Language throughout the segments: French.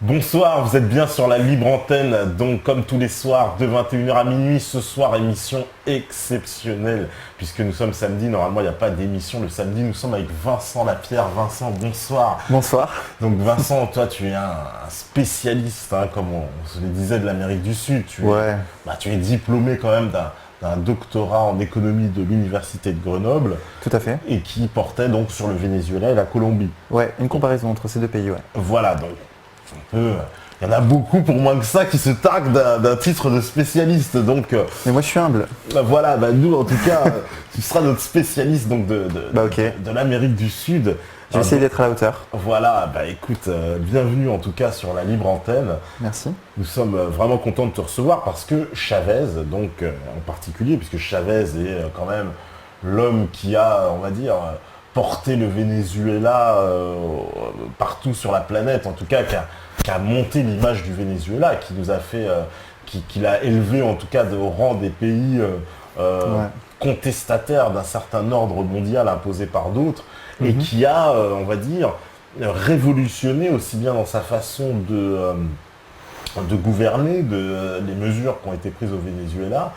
Bonsoir, vous êtes bien sur la libre antenne, donc comme tous les soirs de 21h à minuit, ce soir émission exceptionnelle, puisque nous sommes samedi, normalement il n'y a pas d'émission le samedi, nous sommes avec Vincent Lapierre. Vincent, bonsoir. Bonsoir. Donc Vincent, toi tu es un spécialiste, hein, comme on se le disait, de l'Amérique du Sud, Ouais, tu es diplômé quand même d'un doctorat en économie de l'Université de Grenoble, tout à fait. et qui portait donc sur le Venezuela et la Colombie. Ouais, une comparaison entre ces deux pays, ouais. Voilà, donc il y en a beaucoup pour moins que ça qui se targuent d'un titre de spécialiste. Donc Mais moi je suis humble. voilà, nous en tout cas, tu seras notre spécialiste donc Bah ok, de l'Amérique du Sud. j'ai essayé d'être à la hauteur. Voilà, écoute, bienvenue en tout cas sur la libre antenne. Merci. Nous sommes vraiment contents de te recevoir parce que Chavez, donc en particulier, puisque Chavez est quand même l'homme qui a, on va dire, porté le Venezuela partout sur la planète, en tout cas qui a monté l'image du Venezuela, qui nous a fait, qui l'a élevé en tout cas au rang des pays Ouais. contestataires d'un certain ordre mondial imposé par d'autres, et Mhm. qui a, on va dire, révolutionné aussi bien dans sa façon de gouverner, les mesures qui ont été prises au Venezuela,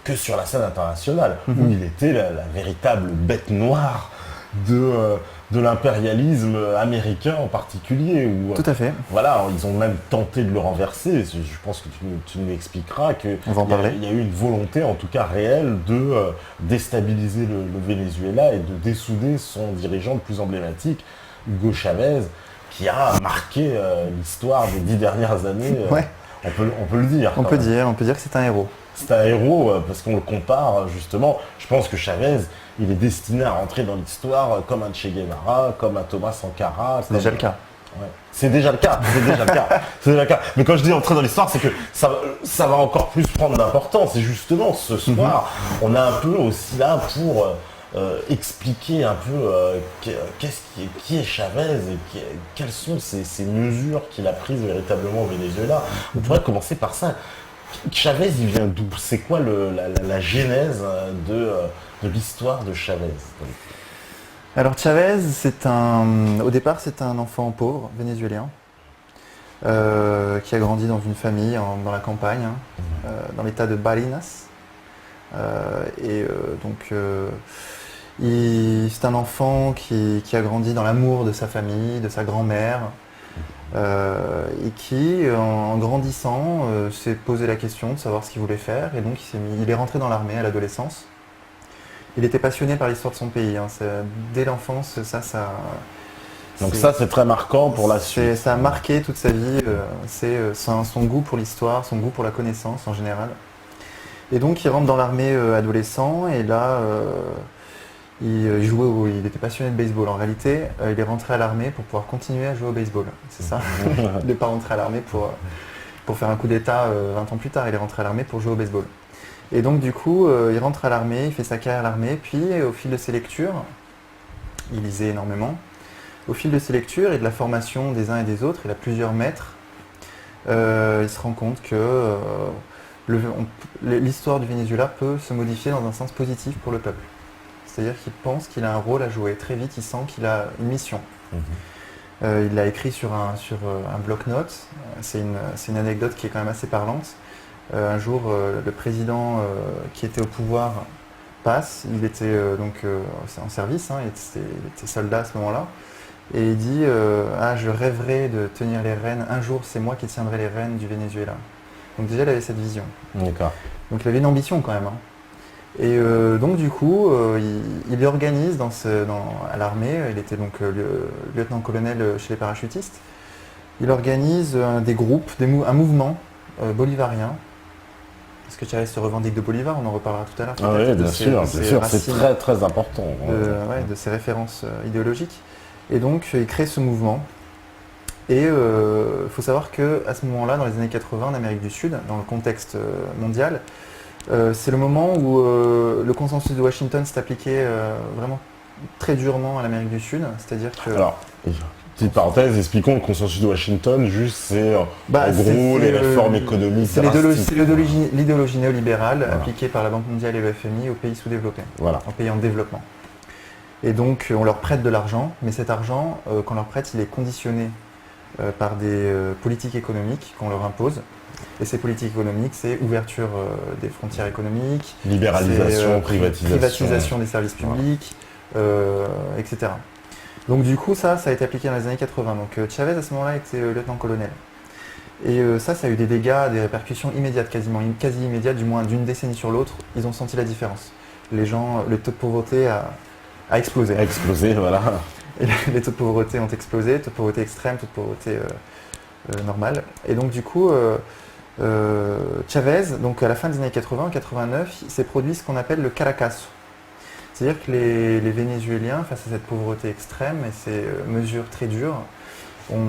que sur la scène internationale, où Mhm. il était la véritable bête noire de l'impérialisme américain en particulier. Où, Tout à fait. voilà, ils ont même tenté de le renverser. Je pense que tu nous expliqueras qu'il On va en parler. y a eu une volonté, en tout cas réelle, de déstabiliser le Venezuela et de dessouder son dirigeant le plus emblématique, Hugo Chavez, qui a marqué l'histoire des 10 dernières années. Ouais. On peut le dire. On quand peut même. dire que c'est un héros. C'est un héros parce qu'on le compare justement. Je pense que Chavez, il est destiné à rentrer dans l'histoire comme un Che Guevara, comme un Thomas Sankara. C'est déjà le cas. Ouais. C'est déjà le cas, c'est déjà le cas, c'est déjà le cas. Mais quand je dis entrer dans l'histoire, c'est que ça va encore plus prendre d'importance. Et justement, ce soir, on est un peu aussi là pour expliquer un peu qui est Chavez et quelles sont ces mesures qu'il a prises véritablement au Venezuela. On pourrait commencer par ça. Chavez, il vient d'où? C'est quoi la genèse de l'histoire de Chavez? Alors Chavez, au départ, c'est un enfant pauvre vénézuélien qui a grandi dans une famille dans la campagne, dans l'état de Barinas. C'est un enfant qui a grandi dans l'amour de sa famille, de sa grand-mère, et qui, en grandissant, s'est posé la question de savoir ce qu'il voulait faire. Et donc il est rentré dans l'armée à l'adolescence. Il était passionné par l'histoire de son pays, hein. Dès l'enfance, Donc ça, c'est très marquant pour la suite. ça a marqué toute sa vie. Son goût pour l'histoire, son goût pour la connaissance en général. Et donc il rentre dans l'armée adolescent, et là il était passionné de baseball. En réalité, il est rentré à l'armée pour pouvoir continuer à jouer au baseball. C'est ça. Il n'est pas rentré à l'armée pour faire un coup d'état 20 ans plus tard. Il est rentré à l'armée pour jouer au baseball. Et donc du coup, il rentre à l'armée, il fait sa carrière à l'armée, puis au fil de ses lectures, il lisait énormément. Au fil de ses lectures et de la formation des uns et des autres, il a plusieurs maîtres. Il se rend compte que l'histoire du Venezuela peut se modifier dans un sens positif pour le peuple. C'est-à-dire qu'il pense qu'il a un rôle à jouer. Très vite, il sent qu'il a une mission. Il l'a écrit sur un bloc-notes. C'est une anecdote qui est quand même assez parlante. Un jour, le président qui était au pouvoir passe. Il était en service, hein, il était soldat à ce moment-là. Et il dit je rêverais de tenir les rênes. Un jour, c'est moi qui tiendrai les rênes du Venezuela. Donc déjà, il avait cette vision. D'accord. Donc il avait une ambition quand même, hein. Et donc du coup, il organise à l'armée. Il était donc lieutenant-colonel chez les parachutistes. Il organise des groupes, un mouvement bolivariens. Parce que Chavez se revendique de Bolivar, on en reparlera tout à l'heure. Ah oui, bien sûr, c'est très très important. De ses références idéologiques. Et donc il crée ce mouvement. Et il faut savoir qu'à ce moment-là, dans les années 80, en Amérique du Sud, dans le contexte mondial, c'est le moment où le consensus de Washington s'est appliqué vraiment très durement à l'Amérique du Sud. C'est-à-dire que... Alors, petite parenthèse, expliquons le consensus de Washington, juste c'est en gros les réformes économiques. C'est l'idéologie néolibérale appliquée par la Banque mondiale et le FMI aux pays sous-développés, aux pays en développement. Et donc on leur prête de l'argent, mais cet argent, quand on leur prête, il est conditionné par des politiques économiques qu'on leur impose. Et ces politiques économiques, c'est ouverture des frontières économiques, libéralisation, privatisation des services publics, etc. Donc du coup, ça a été appliqué dans les années 80. Donc Chavez, à ce moment-là, était lieutenant-colonel. Et ça a eu des dégâts, des répercussions immédiates, quasi immédiates, du moins d'une décennie sur l'autre. Ils ont senti la différence. Les gens, le taux de pauvreté a explosé. A explosé, voilà. Et les taux de pauvreté ont explosé, taux de pauvreté extrême, taux de pauvreté normale. Et donc du coup, Chavez, donc à la fin des années 80, en 89, il s'est produit ce qu'on appelle le Caracazo. C'est-à-dire que les Vénézuéliens, face à cette pauvreté extrême et ces mesures très dures,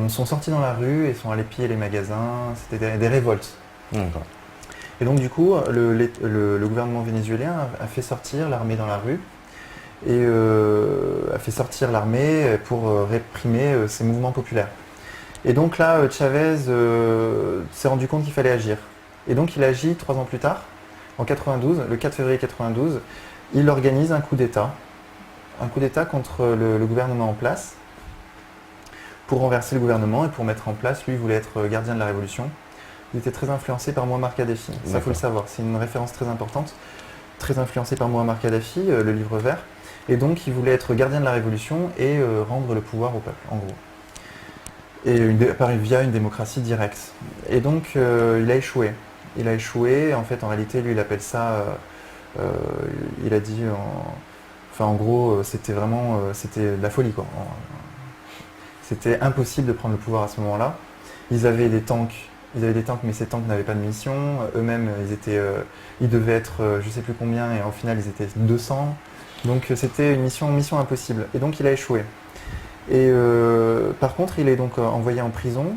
sont sortis dans la rue et sont allés piller les magasins. C'était des révoltes. D'accord. Et donc du coup, le gouvernement vénézuélien a fait sortir l'armée dans la rue et a fait sortir l'armée pour réprimer ces mouvements populaires. Et donc là, Chavez s'est rendu compte qu'il fallait agir. Et donc il agit 3 ans plus tard, en 92, le 4 février 92, il organise un coup d'État contre le gouvernement en place, pour renverser le gouvernement et pour mettre en place, lui, il voulait être gardien de la Révolution. Il était très influencé par Mouammar Kadhafi, ça il faut le savoir, c'est une référence très importante, très influencé par Mouammar Kadhafi, le livre vert, et donc il voulait être gardien de la Révolution et rendre le pouvoir au peuple, en gros. Et via une démocratie directe. Et donc il a échoué. En fait, en réalité, lui, il appelle ça, il a dit, en gros, c'était de la folie, quoi. C'était impossible de prendre le pouvoir à ce moment-là. Ils avaient des tanks, mais ces tanks n'avaient pas de mission. Eux-mêmes, ils devaient être, je ne sais plus combien, et au final, ils étaient 200. Donc c'était une mission impossible. Et donc il a échoué. Et par contre, il est donc envoyé en prison.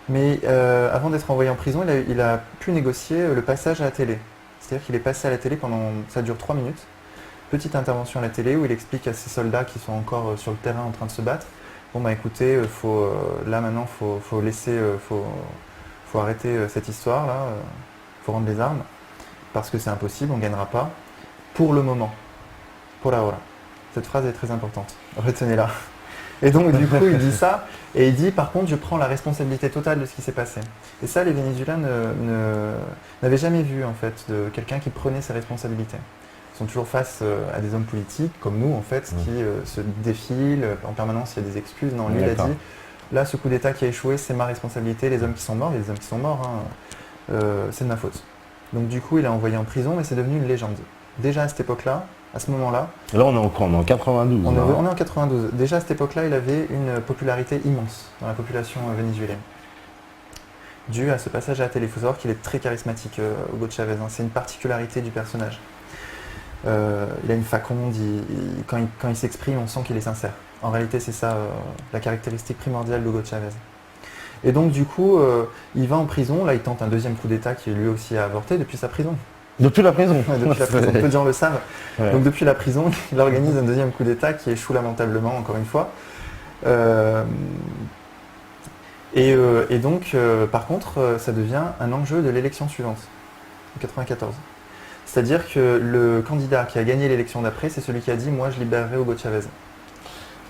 Mais avant d'être envoyé en prison, il a pu négocier le passage à la télé. C'est-à-dire qu'il est passé à la télé ça dure 3 minutes. Petite intervention à la télé où il explique à ses soldats qui sont encore sur le terrain en train de se battre. Bon bah écoutez, là maintenant, faut arrêter cette histoire là. Faut rendre les armes parce que c'est impossible, on ne gagnera pas. Pour le moment. Pour la hora. Cette phrase est très importante. Retenez-la. Et donc du coup il dit ça, et il dit par contre je prends la responsabilité totale de ce qui s'est passé. Et ça les Vénézuéliens n'avaient jamais vu en fait de quelqu'un qui prenait ses responsabilités. Ils sont toujours face à des hommes politiques comme nous en fait qui se défilent en permanence, il y a des excuses. Non, lui il a dit là ce coup d'état qui a échoué c'est ma responsabilité, les hommes qui sont morts, il y a des hommes qui sont morts, c'est de ma faute. Donc du coup il est envoyé en prison mais c'est devenu une légende. Déjà à cette époque-là, à ce moment-là. Là, on est en 92. On est en 92. Déjà, à cette époque-là, il avait une popularité immense dans la population vénézuélienne. Dû à ce passage à la télé. Il faut savoir qu'il est très charismatique, Hugo Chavez. Hein. C'est une particularité du personnage. Il a une faconde, quand il s'exprime, on sent qu'il est sincère. En réalité, c'est ça la caractéristique primordiale d'Hugo Chavez. Et donc, du coup, il va en prison. Là, il tente un deuxième coup d'État qui lui aussi a avorté depuis sa prison. Depuis la prison. Ouais, depuis la prison. Peu de gens le savent. Ouais. Donc depuis la prison, il organise un deuxième coup d'État qui échoue lamentablement, encore une fois. Et donc, par contre, ça devient un enjeu de l'élection suivante, en 1994. C'est-à-dire que le candidat qui a gagné l'élection d'après, c'est celui qui a dit « Moi, je libérerai Hugo Chavez ».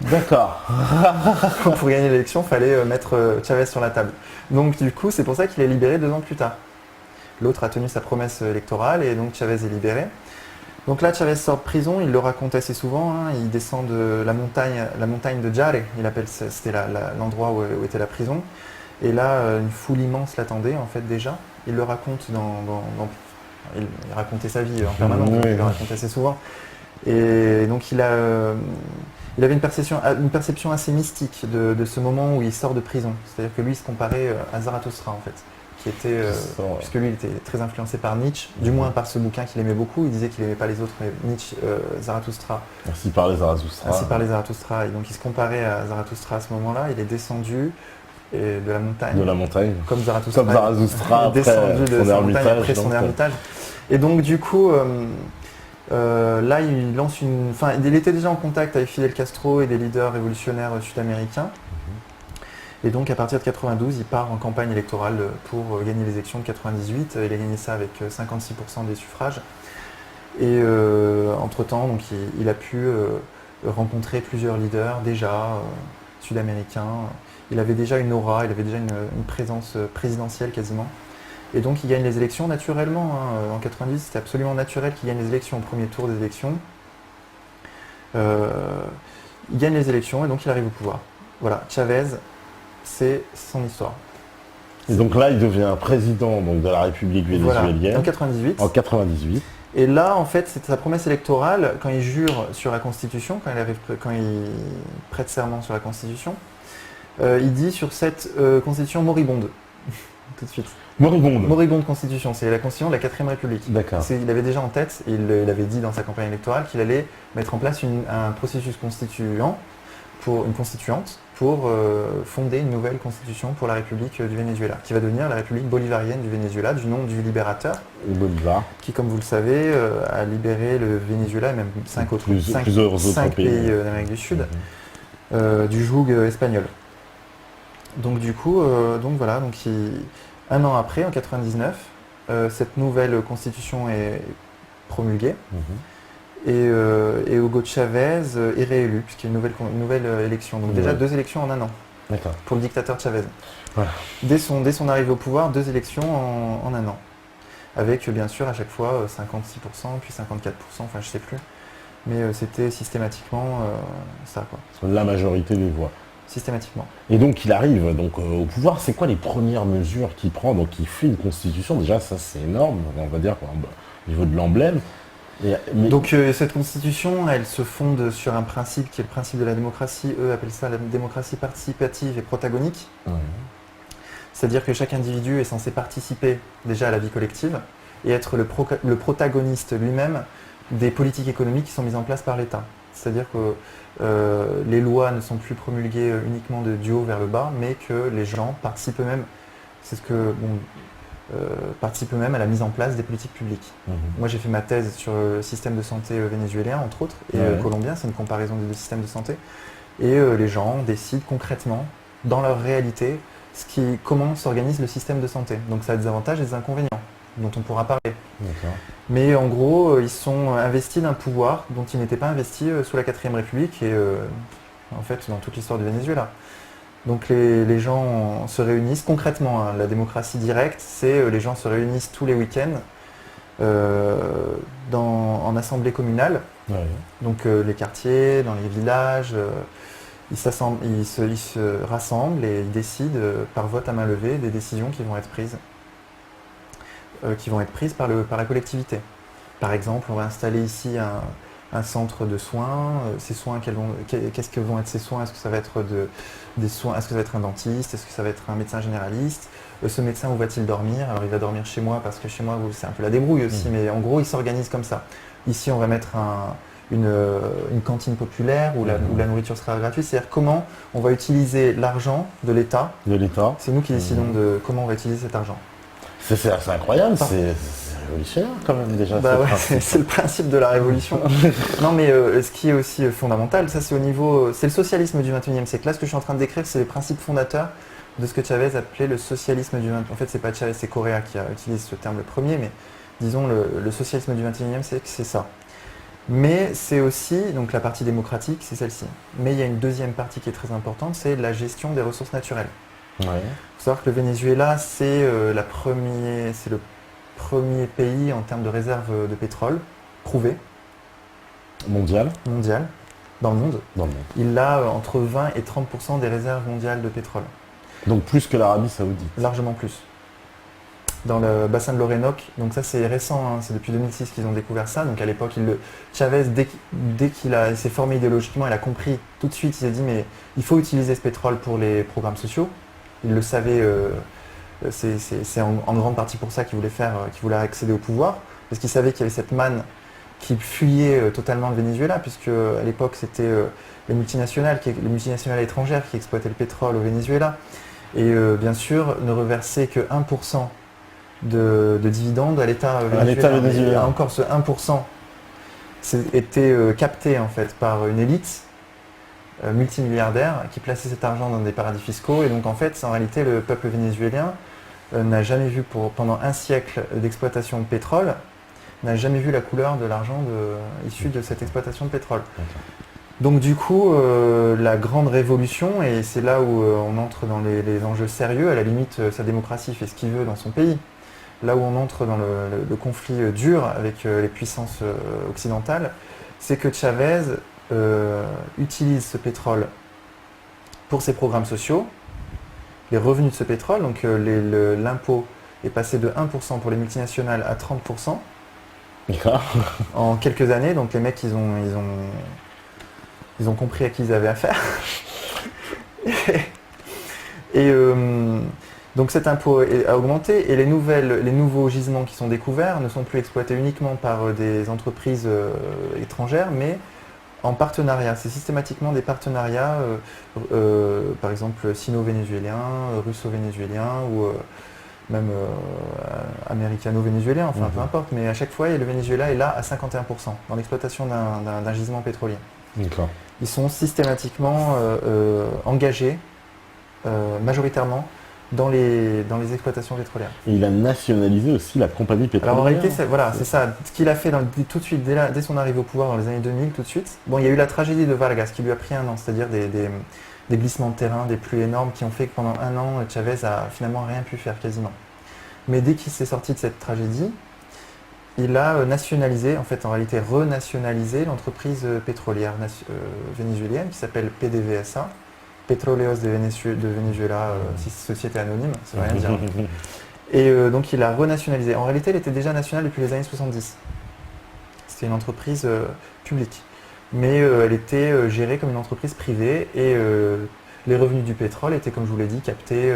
D'accord. Pour gagner l'élection, il fallait mettre Chavez sur la table. Donc du coup, c'est pour ça qu'il est libéré 2 ans plus tard. L'autre a tenu sa promesse électorale et donc Chavez est libéré. Donc là, Chavez sort de prison, il le raconte assez souvent, hein, il descend de la montagne de Jare, c'était l'endroit où était la prison. Et là, une foule immense l'attendait en fait déjà. Il le raconte il racontait sa vie en permanence, il le racontait assez souvent. Et donc il avait une perception assez mystique de ce moment où il sort de prison. C'est-à-dire que lui, il se comparait à Zarathustra en fait. Puisque lui il était très influencé par Nietzsche, du moins par ce bouquin qu'il aimait beaucoup. Il disait qu'il n'aimait pas les autres, mais Nietzsche, Zarathustra. Ainsi parlait Zarathustra. Et donc il se comparait à Zarathustra à ce moment-là. Il est descendu de la montagne. De la montagne. Comme Zarathustra. Il est descendu de sa montagne après son ermitage. Et donc du coup, là il lance il était déjà en contact avec Fidel Castro et des leaders révolutionnaires sud-américains. Et donc à partir de 92, il part en campagne électorale pour gagner les élections de 98. Il a gagné ça avec 56% des suffrages. Et entre-temps, donc, il a pu rencontrer plusieurs leaders déjà sud-américains. Il avait déjà une aura, il avait déjà une présence présidentielle quasiment. Et donc il gagne les élections naturellement. En 90, c'était absolument naturel qu'il gagne les élections au premier tour des élections. Il gagne les élections et donc il arrive au pouvoir. Voilà, Chavez, c'est son histoire. Et donc là, il devient président donc, de la République vénézuélienne. Voilà, en 98. En 98. Et là, en fait, c'est sa promesse électorale, quand il jure sur la Constitution, quand il prête serment sur la Constitution, il dit sur cette Constitution moribonde. Tout de suite. Moribonde. Moribonde Constitution, c'est la Constitution de la 4ème République. D'accord. Il avait déjà en tête, il avait dit dans sa campagne électorale, qu'il allait mettre en place un processus constituante pour fonder une nouvelle constitution pour la République du Venezuela, qui va devenir la République bolivarienne du Venezuela, du nom du libérateur, Bolivar, qui, comme vous le savez, a libéré le Venezuela et même cinq pays d'Amérique du Sud, du joug espagnol. Donc du coup, voilà, un an après, en 99, cette nouvelle constitution est promulguée. Et Hugo Chavez est réélu, puisqu'il y a une nouvelle élection. Donc déjà 2 élections en un an. D'accord. Pour le dictateur Chavez. Voilà. Dès son arrivée au pouvoir, 2 élections en un an. Avec bien sûr à chaque fois 56%, puis 54%, enfin je sais plus. Mais c'était systématiquement ça quoi. La majorité des voix. Systématiquement. Et donc il arrive donc, au pouvoir. C'est quoi les premières mesures qu'il prend? Donc il fait une constitution. Déjà ça c'est énorme, on va dire quoi, au niveau de l'emblème. Donc cette constitution, elle se fonde sur un principe qui est le principe de la démocratie. Eux appellent ça la démocratie participative et protagonique. C'est-à-dire que chaque individu est censé participer déjà à la vie collective et être le protagoniste lui-même des politiques économiques qui sont mises en place par l'État. C'est-à-dire que les lois ne sont plus promulguées uniquement du haut vers le bas, mais que les gens participent eux-mêmes. C'est ce que participent eux-mêmes à la mise en place des politiques publiques. Moi j'ai fait ma thèse sur le système de santé vénézuélien entre autres et colombien, c'est une comparaison des 2 systèmes de santé et les gens décident concrètement dans leur réalité comment s'organise le système de santé. Donc ça a des avantages et des inconvénients dont on pourra parler. D'accord. Mais en gros ils sont investis d'un pouvoir dont ils n'étaient pas investis sous la 4ème République et en fait dans toute l'histoire du Venezuela. Donc les gens se réunissent concrètement, hein, la démocratie directe, c'est les gens se réunissent tous les week-ends en assemblée communale. Donc les quartiers, dans les villages, ils se rassemblent et ils décident par vote à main levée des décisions qui vont être prises par la collectivité. Par exemple, on va installer ici un centre de soins. Ces soins, qu'est-ce que vont être ces soins? Est-ce que ça va être des soins? Est-ce que ça va être un dentiste? Est-ce que ça va être un médecin généraliste? Ce médecin, où va-t-il dormir? Alors il va dormir chez moi parce que chez moi c'est un peu la débrouille aussi, mais en gros il s'organise comme ça. Ici on va mettre une cantine populaire où la nourriture sera gratuite. C'est-à-dire comment on va utiliser l'argent de l'État. C'est nous qui décidons de comment on va utiliser cet argent. C'est incroyable, c'est révolutionnaire quand même déjà. C'est le principe de la révolution. Non mais ce qui est aussi fondamental, ça c'est c'est le socialisme du 21e siècle. Là ce que je suis en train de décrire, c'est les principes fondateurs de ce que Chavez appelait le socialisme du 21e. En fait c'est pas Chavez, c'est Correa qui a utilisé ce terme le premier, mais disons le socialisme du 21e siècle, c'est ça. Mais c'est aussi, donc la partie démocratique, c'est celle-ci. Mais il y a une deuxième partie qui est très importante, c'est la gestion des ressources naturelles. Il faut savoir que le Venezuela, c'est le premier pays en termes de réserve de pétrole prouvé. Mondial, dans le monde. Il a entre 20 et 30% des réserves mondiales de pétrole. Donc plus que l'Arabie Saoudite. Largement plus. Dans le bassin de l'Orénoque, donc ça c'est récent, hein, c'est depuis 2006 qu'ils ont découvert ça. Donc à l'époque, Chavez, dès qu'il s'est formé idéologiquement, il a compris tout de suite, il s'est dit mais il faut utiliser ce pétrole pour les programmes sociaux. Il le savait, c'est en grande partie pour ça qu'il voulait accéder au pouvoir, parce qu'il savait qu'il y avait cette manne qui fuyait totalement le Venezuela, puisque à l'époque c'était les multinationales étrangères qui exploitaient le pétrole au Venezuela, et bien sûr ne reversaient que 1% de dividendes à l'État vénézuélien. Et encore ce 1% était capté en fait par une élite multimilliardaire qui plaçait cet argent dans des paradis fiscaux, et donc en fait en réalité le peuple vénézuélien n'a jamais vu pendant un siècle d'exploitation de pétrole, n'a jamais vu la couleur de l'argent issu de cette exploitation de pétrole. Donc du coup, la grande révolution, et c'est là où on entre dans les enjeux sérieux, à la limite, sa démocratie fait ce qu'il veut dans son pays. Là où on entre dans le conflit dur avec les puissances occidentales, c'est que Chavez utilise ce pétrole pour ses programmes sociaux, les revenus de ce pétrole, donc l'impôt est passé de 1% pour les multinationales à 30% en quelques années, donc les mecs ils ont compris à qui ils avaient affaire. et donc cet impôt a augmenté et les nouveaux gisements qui sont découverts ne sont plus exploités uniquement par des entreprises étrangères, mais en partenariat. C'est systématiquement des partenariats, par exemple sino-vénézuéliens, russo-vénézuéliens ou même américano-vénézuéliens, enfin peu importe, mais à chaque fois le Venezuela est là à 51% dans l'exploitation d'un gisement pétrolier. D'accord. Ils sont systématiquement engagés majoritairement dans les exploitations pétrolières. Et il a nationalisé aussi la compagnie pétrolière. Alors en réalité, c'est ça. Ce qu'il a fait tout de suite, dès son arrivée au pouvoir dans les années 2000, tout de suite. Bon, il y a eu la tragédie de Vargas qui lui a pris un an, c'est-à-dire des glissements de terrain, des pluies énormes qui ont fait que pendant un an, Chavez a finalement rien pu faire quasiment. Mais dès qu'il s'est sorti de cette tragédie, il a nationalisé, en fait en réalité renationalisé l'entreprise pétrolière vénézuélienne qui s'appelle PDVSA. Petróleos de Venezuela, société anonyme, ça veut rien dire. Et donc il a renationalisé. En réalité, elle était déjà nationale depuis les années 70. C'était une entreprise publique. Mais elle était gérée comme une entreprise privée et les revenus du pétrole étaient, comme je vous l'ai dit, captés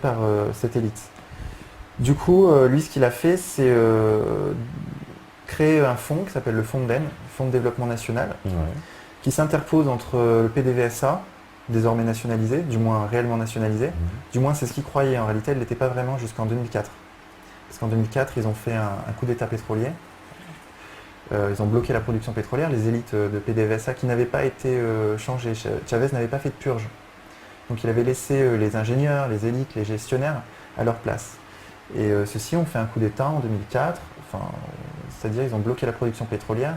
par cette élite. Du coup, lui, ce qu'il a fait, c'est créer un fonds qui s'appelle le FONDEN, Fonds de développement national, qui s'interpose entre le PDVSA, désormais nationalisé, du moins réellement nationalisé. Du moins, c'est ce qu'ils croyaient. En réalité, elle ne l'était pas vraiment jusqu'en 2004. Parce qu'en 2004, ils ont fait un coup d'État pétrolier. Ils ont bloqué la production pétrolière. Les élites de PDVSA qui n'avaient pas été changées. Chavez n'avait pas fait de purge. Donc, il avait laissé les ingénieurs, les élites, les gestionnaires à leur place. Et ceux-ci ont fait un coup d'État en 2004. C'est-à-dire, ils ont bloqué la production pétrolière.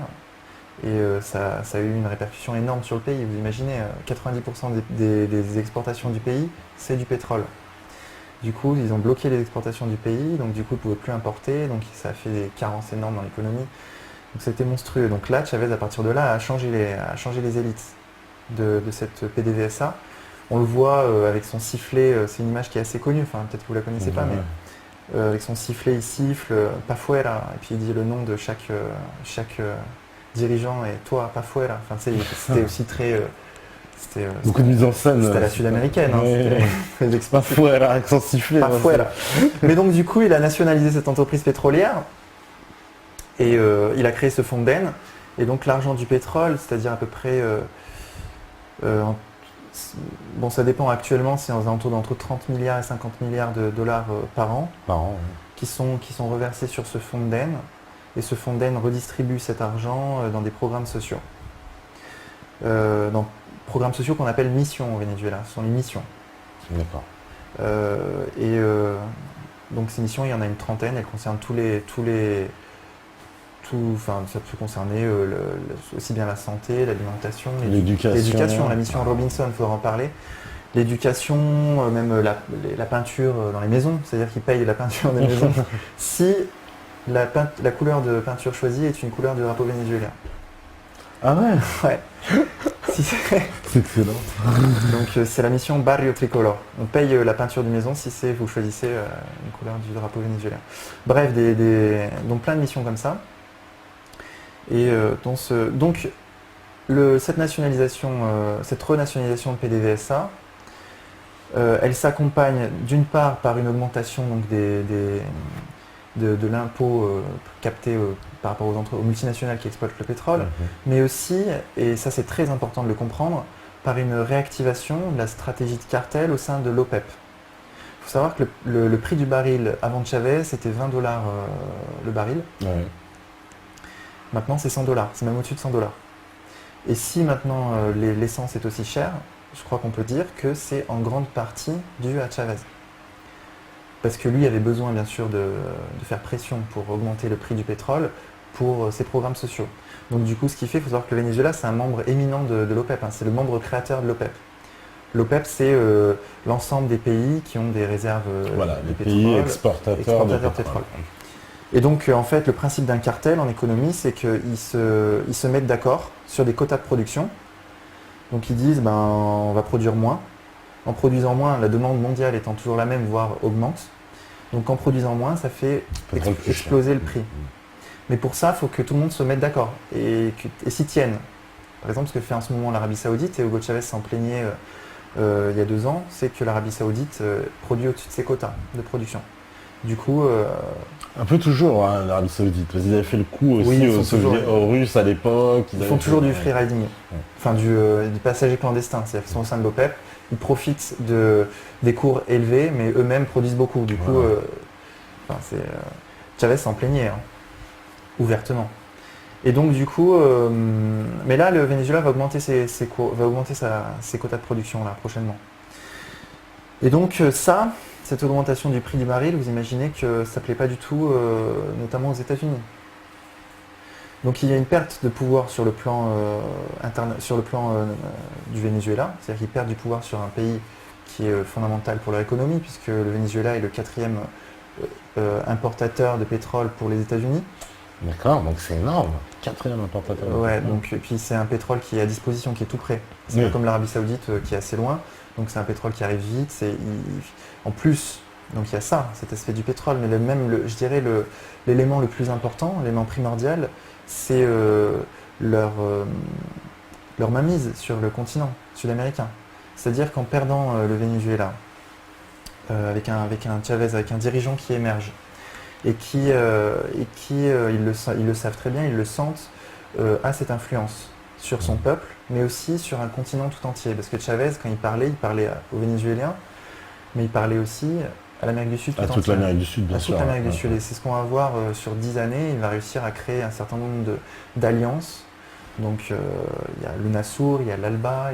Et ça a eu une répercussion énorme sur le pays. Vous imaginez, 90% des exportations du pays, c'est du pétrole. Du coup, ils ont bloqué les exportations du pays, donc du coup, ils ne pouvaient plus importer, donc ça a fait des carences énormes dans l'économie. Donc c'était monstrueux. Donc là, Chavez, à partir de là, a changé les élites de cette PDVSA. On le voit avec son sifflet, c'est une image qui est assez connue, enfin peut-être que vous ne la connaissez pas, mais avec son sifflet, il siffle « pa fuera », et puis il dit le nom de chaque dirigeant et toi, pas fuera. Enfin, c'était aussi très. Beaucoup de mise en scène. C'était à la sud-américaine. Pas fuera, accent sifflé. Pas fuera. Mais donc, du coup, il a nationalisé cette entreprise pétrolière et il a créé ce fonds d'En. Et donc, l'argent du pétrole, c'est-à-dire à peu près. Bon, ça dépend actuellement, c'est aux alentours d'entre 30 milliards et 50 milliards de dollars par an. Qui sont reversés sur ce fonds d'En. Et ce fonds d'En redistribue cet argent dans des programmes sociaux. Dans programmes sociaux qu'on appelle missions au Venezuela. Ce sont les missions. D'accord. Donc ces missions, il y en a une trentaine. Elles concernent ça peut concerner aussi bien la santé, l'alimentation, l'éducation. La mission Robinson, il faudra en parler. L'éducation, même la peinture dans les maisons. C'est-à-dire qu'ils payent la peinture des maisons si la couleur de peinture choisie est une couleur du drapeau vénézuélien. Ah ouais. Ouais. C'est excellent. Donc c'est la mission Barrio Tricolor. On paye la peinture du maison si vous choisissez une couleur du drapeau vénézuélien. Bref, donc plein de missions comme ça. Et cette nationalisation, cette renationalisation de PDVSA, elle s'accompagne d'une part par une augmentation donc, de l'impôt capté par rapport aux multinationales qui exploitent le pétrole, mais aussi, et ça c'est très important de le comprendre, par une réactivation de la stratégie de cartel au sein de l'OPEP. Il faut savoir que le prix du baril avant Chavez c'était $20 le baril. Ouais. Maintenant c'est $100, c'est même au-dessus de $100. Et si maintenant l'essence est aussi chère, je crois qu'on peut dire que c'est en grande partie dû à Chavez. Parce que lui avait besoin bien sûr de faire pression pour augmenter le prix du pétrole pour ses programmes sociaux. Donc du coup, ce qui fait, il faut savoir que le Venezuela, c'est un membre éminent de l'OPEP, c'est le membre créateur de l'OPEP. L'OPEP, c'est l'ensemble des pays qui ont des réserves les de pays pétrole, exportateurs de pétrole. Et donc, en fait, le principe d'un cartel en économie, c'est qu'ils se mettent d'accord sur des quotas de production. Donc, ils disent, on va produire moins. En produisant moins, la demande mondiale étant toujours la même, voire augmente. Donc, en produisant moins, ça fait exploser le prix. Mais pour ça, il faut que tout le monde se mette d'accord et s'y tienne. Par exemple, ce que fait en ce moment l'Arabie Saoudite, et Hugo Chavez s'en plaignait il y a 2 ans, c'est que l'Arabie Saoudite produit au-dessus de ses quotas de production. Du coup... un peu toujours, l'Arabie Saoudite, parce qu'ils avaient fait le coup aussi aux Russes à l'époque. Ils font toujours du free riding, enfin du passager clandestin, c'est-à-dire qu'ils sont au sein de l'OPEP, ils profitent des cours élevés, mais eux-mêmes produisent beaucoup. Du coup, Chavez s'en plaignait, ouvertement. Et donc du coup, mais là le Venezuela va augmenter ses quotas de production là prochainement. Et donc cette augmentation du prix du baril, vous imaginez que ça ne plaît pas du tout, notamment aux États-Unis. Donc il y a une perte de pouvoir sur le plan, du Venezuela, c'est-à-dire qu'ils perdent du pouvoir sur un pays qui est fondamental pour leur économie, puisque le Venezuela est le 4e importateur de pétrole pour les États-Unis. D'accord, donc c'est énorme. 4e importateur. Ouais, donc, et puis c'est un pétrole qui est à disposition, qui est tout près. C'est pas comme l'Arabie Saoudite qui est assez loin. Donc c'est un pétrole qui arrive vite. En plus, donc il y a ça, cet aspect du pétrole, mais je dirais l'élément le plus important, l'élément primordial, c'est leur mainmise sur le continent sud-américain. C'est-à-dire qu'en perdant le Venezuela, avec un Chavez, avec un dirigeant qui émerge, et qui ils le savent très bien, ils le sentent, a cette influence sur son peuple, mais aussi sur un continent tout entier. Parce que Chavez, quand il parlait aux Vénézuéliens, mais il parlait aussi à l'Amérique du Sud tout entière. À toute l'Amérique du Sud, bien sûr. À toute l'Amérique du Sud. Et c'est ce qu'on va voir sur 10 années. Il va réussir à créer un certain nombre d'alliances. Donc il y a l'UNASUR, il y a l'ALBA,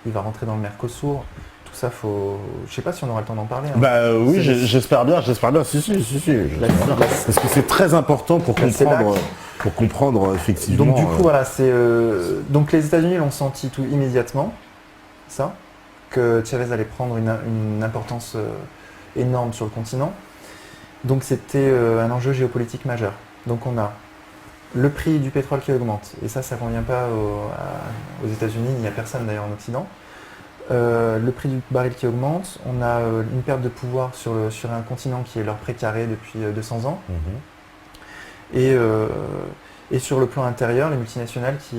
il va rentrer dans le Mercosur. Tout ça, je ne sais pas si on aura le temps d'en parler. Oui, j'espère bien. Si. Parce que c'est très important pour comprendre effectivement. Donc du coup, voilà, donc les États-Unis l'ont senti tout immédiatement, ça, que Chavez allait prendre une importance énorme sur le continent. Donc c'était un enjeu géopolitique majeur. Donc on a le prix du pétrole qui augmente, et ça ne convient pas aux États-Unis, ni à personne d'ailleurs en Occident. Le prix du baril qui augmente, on a une perte de pouvoir sur un continent qui est leur précaré depuis 200 ans. Et sur le plan intérieur, les multinationales qui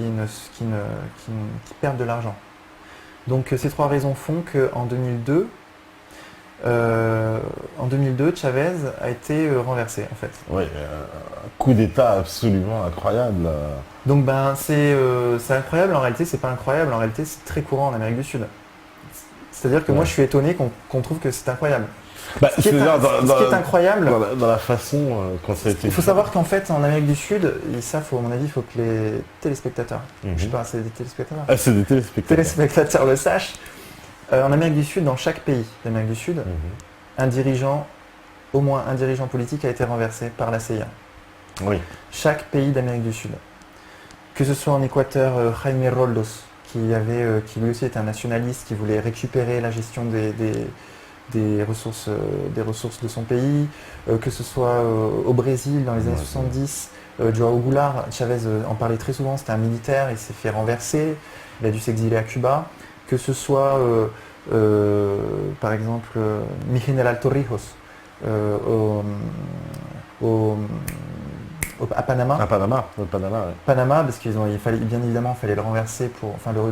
perdent de l'argent. Donc ces 3 raisons font qu'en 2002, Chavez a été renversé en fait. Oui, un coup d'État absolument incroyable. Donc c'est incroyable, en réalité c'est pas incroyable, en réalité c'est très courant en Amérique du Sud. C'est-à-dire que moi je suis étonné qu'on trouve que c'est incroyable. Ce qui est incroyable, dans la façon quand ça a été. Il faut savoir qu'en fait en Amérique du Sud, et ça à mon avis il faut que les téléspectateurs, je sais pas, c'est des téléspectateurs. C'est des téléspectateurs. Téléspectateurs le sachent. En Amérique du Sud, dans chaque pays d'Amérique du Sud, au moins un dirigeant politique a été renversé par la CIA. Oui. Chaque pays d'Amérique du Sud. Que ce soit en Équateur, Jaime Roldos, qui lui aussi était un nationaliste, qui voulait récupérer la gestion des ressources de son pays, que ce soit au Brésil dans les années 70, João Goulart, Chavez en parlait très souvent, c'était un militaire, il s'est fait renverser, il a dû s'exiler à Cuba, que ce soit par exemple Miguel Torrijos à Panama. Panama, parce il fallait le renverser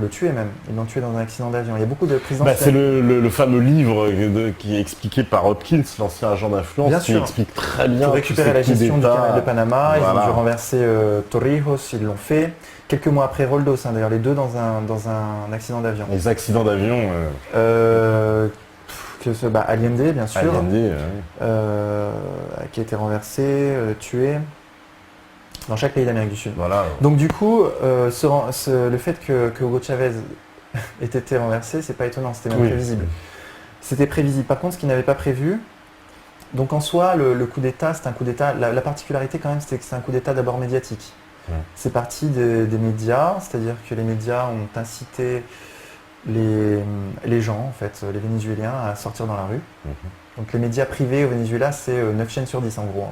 le tuer même. Ils l'ont tué dans un accident d'avion. Il y a beaucoup de présidents. C'est le fameux livre qui est expliqué par Hopkins, l'ancien agent d'influence, qui explique très bien. Pour récupérer la gestion du canal de Panama, ils ont dû renverser Torrijos, ils l'ont fait. Quelques mois après Roldos, d'ailleurs les deux dans un accident d'avion. Les accidents d'avion. Allende, bien sûr. Allende, qui a été renversé, tué. Dans chaque pays d'Amérique du Sud. Voilà. Donc du coup, le fait que Hugo Chavez ait été renversé, c'est pas étonnant, c'était même prévisible. C'était prévisible. Par contre, ce qu'il n'avait pas prévu, Donc en soi, le coup d'État, c'est un coup d'État. La particularité quand même, c'est que c'est un coup d'État d'abord médiatique. C'est parti des médias, c'est-à-dire que les médias ont incité les gens, en fait, les Vénézuéliens, à sortir dans la rue. Donc les médias privés au Venezuela, c'est 9 chaînes sur 10 en gros.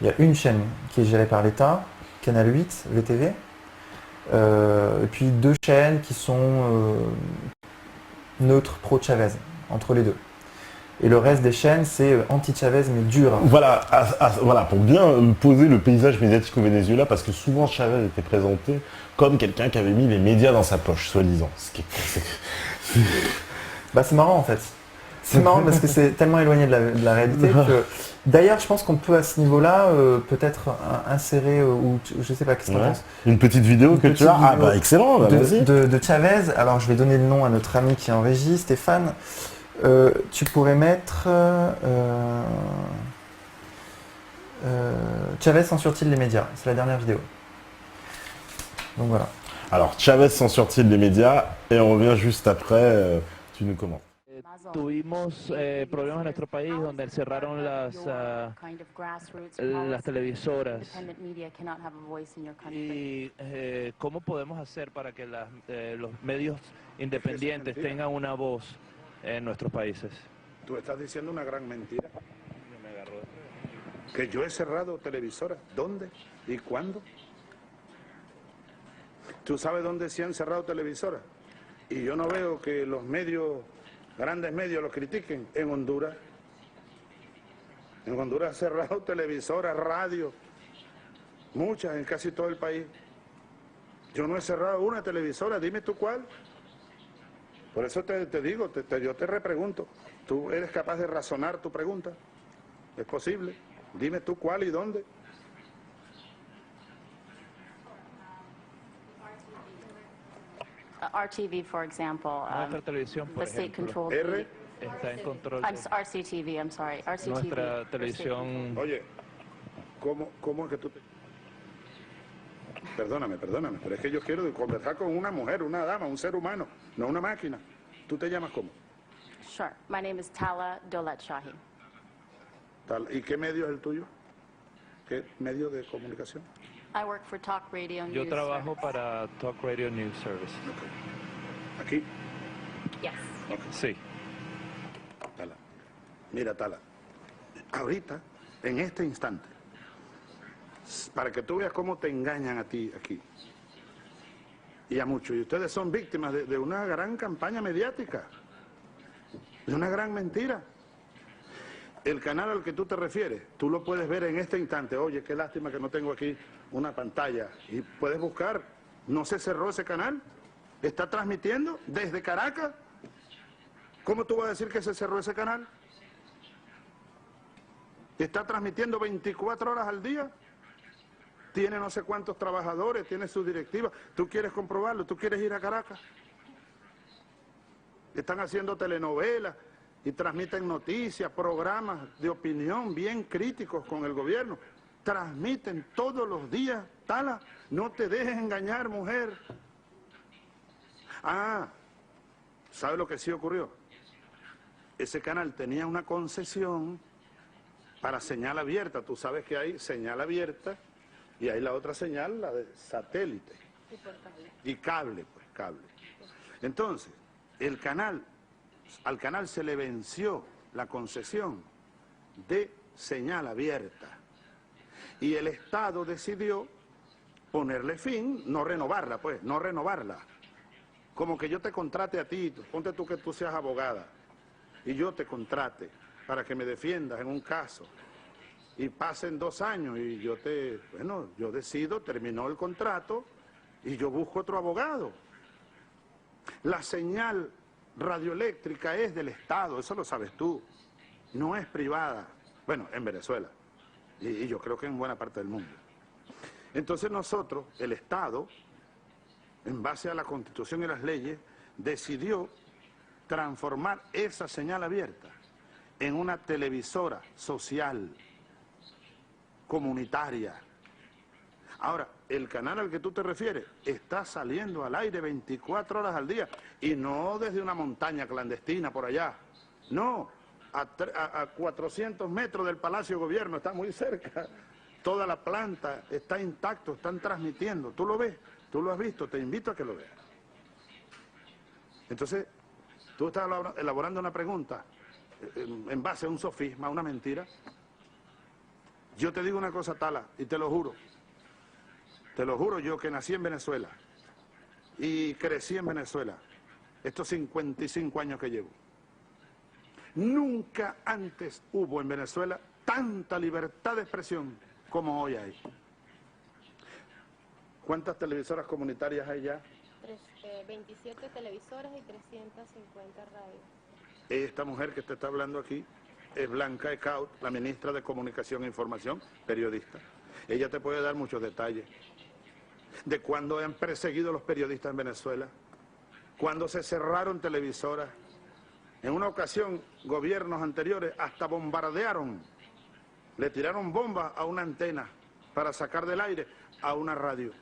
Il y a une chaîne qui est gérée par l'État, Canal 8, VTV, et puis 2 chaînes qui sont neutres pro-Chavez, entre les deux. Et le reste des chaînes, c'est anti-Chavez, mais dur. Voilà, voilà, pour bien poser le paysage médiatique au Venezuela, parce que souvent Chavez était présenté comme quelqu'un qui avait mis les médias dans sa poche, soi-disant. Bah, c'est marrant en fait. C'est marrant parce que c'est tellement éloigné de la réalité que... D'ailleurs, je pense qu'on peut à ce niveau-là peut-être insérer, ou je sais pas, qu'est-ce que tu penses ? Une petite vidéo que tu as. Ah bah excellent, bah, vas-y. De Chavez. Alors je vais donner le nom à notre ami qui est en régie, Stéphane. Tu pourrais mettre Chavez censure-t-il les médias? C'est la dernière vidéo. Donc voilà. Alors Chavez censure-t-il les médias? Et on revient juste après, tu nous commentes. Tuvimos problemas en nuestro país donde cerraron las televisoras. Y ¿cómo podemos hacer para que los medios independientes tengan una voz en nuestros países? Tú estás diciendo una gran mentira. Que yo he cerrado televisoras. ¿Dónde y cuándo? ¿Tú sabes dónde se han cerrado televisoras? Y yo no veo que los medios, grandes medios, los critiquen. En Honduras. En Honduras han cerrado televisoras, radio. Muchas, en casi todo el país. Yo no he cerrado una televisora. Dime tú cuál. Por eso te digo, yo te repregunto. ¿Tú eres capaz de razonar tu pregunta? ¿Es posible? Dime tú cuál y dónde. RTV, for example, Nuestra televisión, por the state ejemplo, controlled R. está en control. RCTV, I'm sorry, RCTV. Nuestra televisión. Oye, ¿cómo es que tú te... Perdóname, pero es que yo quiero conversar con una mujer, una dama, un ser humano, no una máquina. ¿Tú te llamas cómo? Sure. My name is Tala Dolet Shahi. ¿Y qué medio es el tuyo? ¿Qué medio de comunicación? I work for Talk Radio News. Yo trabajo Service. para Talk Radio News Service. Okay. ¿Aquí? Yes. Sí. Tala. Mira, Tala. Ahorita, en este instante, para que tú veas cómo te engañan a ti aquí y a muchos. Y ustedes son víctimas de una gran campaña mediática, de una gran mentira. El canal al que tú te refieres, tú lo puedes ver en este instante. Oye, qué lástima que no tengo aquí una pantalla. Y puedes buscar, no se cerró ese canal, está transmitiendo desde Caracas. ¿Cómo tú vas a decir que se cerró ese canal? Está transmitiendo 24 horas al día. Tiene no sé cuántos trabajadores, tiene sus directivas. ¿Tú quieres comprobarlo? ¿Tú quieres ir a Caracas? Están haciendo telenovelas y transmiten noticias, programas de opinión bien críticos con el gobierno. Transmiten todos los días. Tala, no te dejes engañar, mujer. Ah, ¿sabes lo que sí ocurrió? Ese canal tenía una concesión para señal abierta. Tú sabes que hay señal abierta y hay la otra señal, la de satélite. Y cable, pues, cable. Entonces, al canal se le venció la concesión de señal abierta. Y el Estado decidió ponerle fin, no renovarla, pues, no renovarla. Como que yo te contrate a ti, ponte tú que tú seas abogada, y yo te contrate para que me defiendas en un caso. Y pasen 2 años y yo decido, terminó el contrato y yo busco otro abogado. La señal radioeléctrica es del Estado, eso lo sabes tú, no es privada. Bueno, en Venezuela, y yo creo que en buena parte del mundo. Entonces nosotros, el Estado, en base a la Constitución y las leyes, decidió transformar esa señal abierta en una televisora social, comunitaria. Ahora, el canal al que tú te refieres está saliendo al aire 24 horas al día y no desde una montaña clandestina por allá. No, a 400 metros del Palacio de Gobierno, está muy cerca. Toda la planta está intacto, están transmitiendo. Tú lo ves, tú lo has visto, te invito a que lo veas. Entonces, tú estás elaborando una pregunta en base a un sofisma, a una mentira. Yo te digo una cosa, Tala, y te lo juro yo que nací en Venezuela y crecí en Venezuela, estos 55 años que llevo. Nunca antes hubo en Venezuela tanta libertad de expresión como hoy hay. ¿Cuántas televisoras comunitarias hay ya? 27 televisoras y 350 radios. Esta mujer que te está hablando aquí es Blanca Ecaut, la ministra de Comunicación e Información, periodista. Ella te puede dar muchos detalles de cuándo han perseguido los periodistas en Venezuela, cuándo se cerraron televisoras. En una ocasión, gobiernos anteriores hasta bombardearon, le tiraron bombas a una antena para sacar del aire a una radio.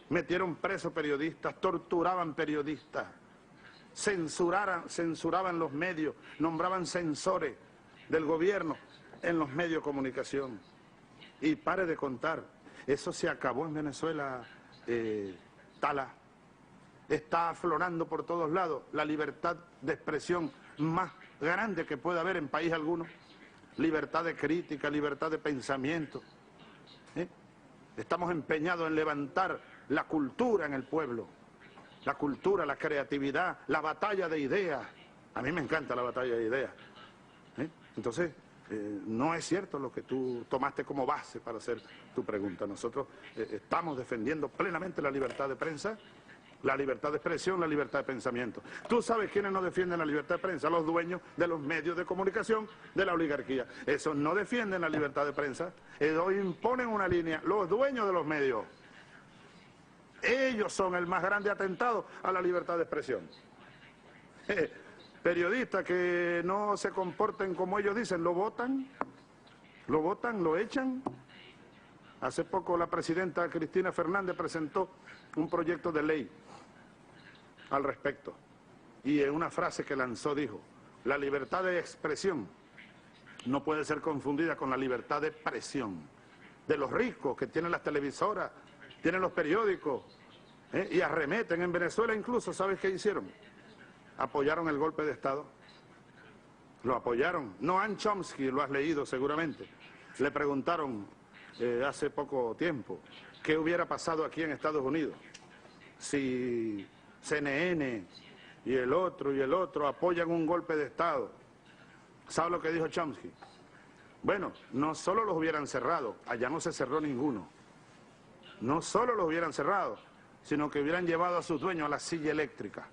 Metieron presos periodistas, torturaban periodistas, censuraban los medios, nombraban censores del gobierno en los medios de comunicación. Y pare de contar, eso se acabó en Venezuela, Tala. Está aflorando por todos lados la libertad de expresión más grande que pueda haber en país alguno. Libertad de crítica, libertad de pensamiento. Estamos empeñados en levantar la cultura en el pueblo. La cultura, la creatividad, la batalla de ideas. A mí me encanta la batalla de ideas. Entonces, no es cierto lo que tú tomaste como base para hacer tu pregunta. Nosotros estamos defendiendo plenamente la libertad de prensa, la libertad de expresión, la libertad de pensamiento. ¿Tú sabes quiénes no defienden la libertad de prensa? Los dueños de los medios de comunicación de la oligarquía. Esos no defienden la libertad de prensa, ellos imponen una línea. Los dueños de los medios, ellos son el más grande atentado a la libertad de expresión. Periodistas que no se comporten como ellos dicen, lo votan, lo echan. Hace poco la presidenta Cristina Fernández presentó un proyecto de ley al respecto. Y en una frase que lanzó dijo, la libertad de expresión no puede ser confundida con la libertad de presión. De los ricos que tienen las televisoras, tienen los periódicos, y arremeten. En Venezuela incluso, ¿sabes qué hicieron? Apoyaron el golpe de Estado. Lo apoyaron. Noam Chomsky, lo has leído seguramente. Le preguntaron hace poco tiempo qué hubiera pasado aquí en Estados Unidos si CNN y el otro apoyan un golpe de Estado. ¿Sabe lo que dijo Chomsky? Bueno, no solo los hubieran cerrado, allá no se cerró ninguno. No solo los hubieran cerrado, sino que hubieran llevado a sus dueños a la silla eléctrica.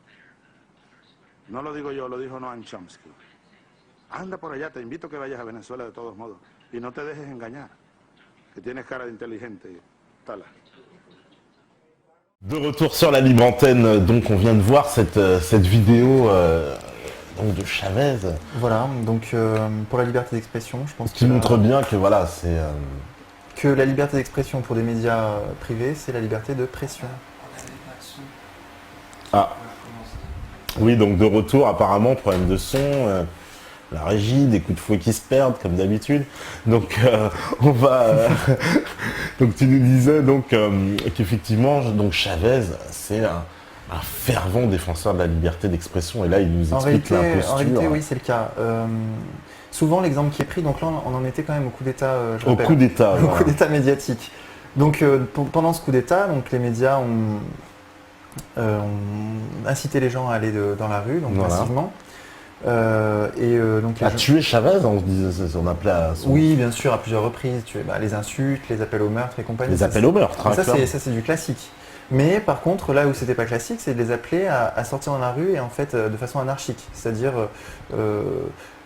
No lo digo yo, lo dijo Noam Chomsky. Anda por allá, te invito a que vayas a Venezuela de todos modos y no te dejes engañar, que tienes cara de inteligente. Tala. De retour sur la libre antenne, donc on vient de voir cette vidéo donc de Chavez. Voilà, donc pour la liberté d'expression, je pense qui montre bien que voilà, c'est... que la liberté d'expression pour des médias privés, c'est la liberté de pression. Ah. Oui, donc de retour, apparemment, problème de son, la régie, des coups de fouet qui se perdent, comme d'habitude. Donc, on va... donc, tu nous disais donc qu'effectivement, donc Chavez, c'est un fervent défenseur de la liberté d'expression. Et là, il nous explique l'imposture. En réalité, oui, c'est le cas. Souvent, l'exemple qui est pris, donc là, on en était quand même au coup d'État, au coup d'État, au coup d'État médiatique. Donc, pendant ce coup d'État, donc les médias ont incité les gens à aller dans la rue, donc voilà. massivement. Donc à tuer Chavez, on appelait à son... Oui, bien sûr, à plusieurs reprises. Les insultes, les appels au meurtre et compagnie. Les appels au meurtre, hein, ça c'est du classique. Mais par contre, là où c'était pas classique, c'est de les appeler à sortir dans la rue et en fait de façon anarchique, c'est-à-dire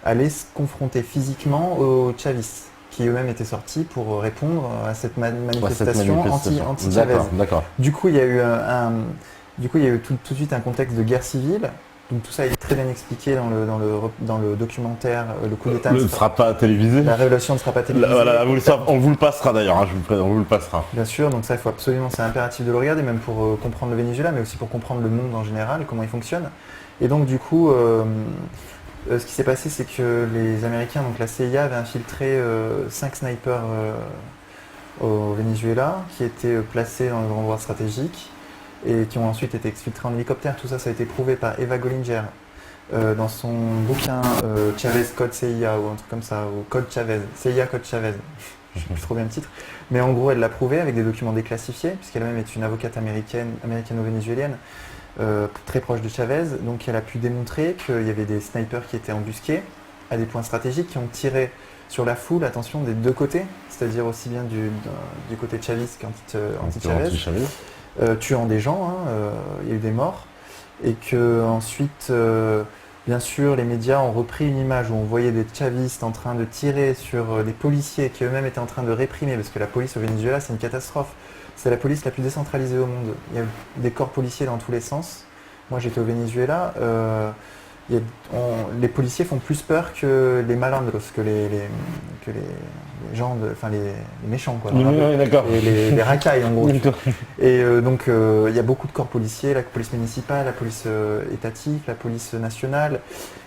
aller se confronter physiquement aux chavistes, qui eux-mêmes étaient sortis pour répondre à cette manifestation anti-Chavez. D'accord. Du coup, il y a eu tout de suite un contexte de guerre civile. Donc tout ça est très bien expliqué dans le documentaire Le coup d'État ne sera pas télévisé. La révélation ne sera pas télévisée. Voilà, on vous le passera d'ailleurs, hein, on vous le passera. Bien sûr, donc ça il faut absolument, c'est impératif de le regarder, même pour comprendre le Venezuela, mais aussi pour comprendre le monde en général, comment il fonctionne. Et donc du coup, Ce qui s'est passé, c'est que les Américains, donc la CIA, avait infiltré 5 snipers au Venezuela, qui étaient placés dans des endroits stratégiques et qui ont ensuite été exfiltrés en hélicoptère. Tout ça, ça a été prouvé par Eva Gollinger dans son bouquin Chavez Code CIA ou un truc comme ça, ou Code Chavez, CIA Code Chavez. Je ne sais plus trop bien le titre. Mais en gros, elle l'a prouvé avec des documents déclassifiés, puisqu'elle-même est une avocate américano-vénézuélienne, très proche de Chavez. Donc elle a pu démontrer qu'il y avait des snipers qui étaient embusqués à des points stratégiques, qui ont tiré sur la foule, attention, des deux côtés, c'est-à-dire aussi bien du côté chaviste qu'anti-Chavez, tuant des gens, il y a eu des morts. Et que ensuite, bien sûr, les médias ont repris une image où on voyait des chavistes en train de tirer sur des policiers qui eux-mêmes étaient en train de réprimer, parce que la police au Venezuela, c'est une catastrophe. C'est la police la plus décentralisée au monde. Il y a des corps policiers dans tous les sens. Moi, j'étais au Venezuela. Les policiers font plus peur que les malandros, que les gens, les méchants, quoi. Oui, d'accord. Et les racailles, en gros. Et donc, il y a beaucoup de corps policiers, la police municipale, la police étatique, la police nationale.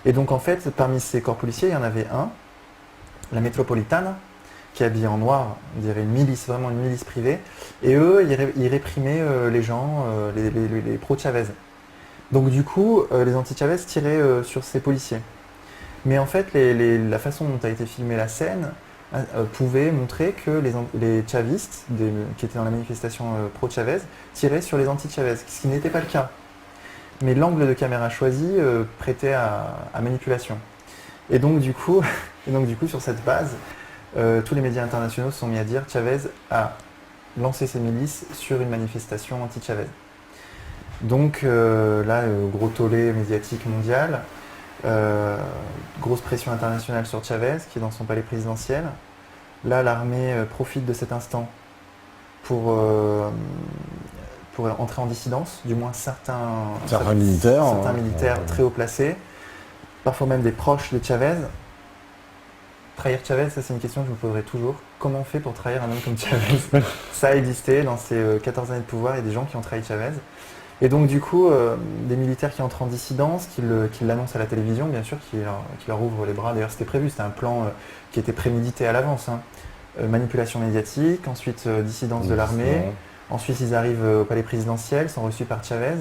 Et donc, en fait, parmi ces corps policiers, il y en avait un, la Metropolitana, qui est habillée en noir, on dirait une milice, vraiment une milice privée. Et eux, ils réprimaient les gens, les pro-Chavez. Donc du coup, les anti-Chavez tiraient sur ces policiers. Mais en fait, la façon dont a été filmée la scène pouvait montrer que les chavistes, qui étaient dans la manifestation pro-Chavez, tiraient sur les anti-Chavez, ce qui n'était pas le cas. Mais l'angle de caméra choisi prêtait à manipulation. Et donc du coup, sur cette base, tous les médias internationaux se sont mis à dire Chavez a lancé ses milices sur une manifestation anti-Chavez. Donc là, gros tollé médiatique mondial, grosse pression internationale sur Chavez qui est dans son palais présidentiel. Là, l'armée profite de cet instant pour entrer en dissidence, du moins certains militaires très haut placés, parfois même des proches de Chavez. Trahir Chavez, ça c'est une question que je me poserai toujours. Comment on fait pour trahir un homme comme Chavez? Ça a existé dans ces 14 années de pouvoir, il y a des gens qui ont trahi Chavez. Et donc du coup, des militaires qui entrent en dissidence, qui l'annoncent à la télévision, bien sûr, qui leur ouvrent les bras. D'ailleurs, c'était prévu, c'était un plan qui était prémédité à l'avance. Manipulation médiatique, ensuite dissidence de l'armée, ensuite ils arrivent au palais présidentiel, sont reçus par Chavez.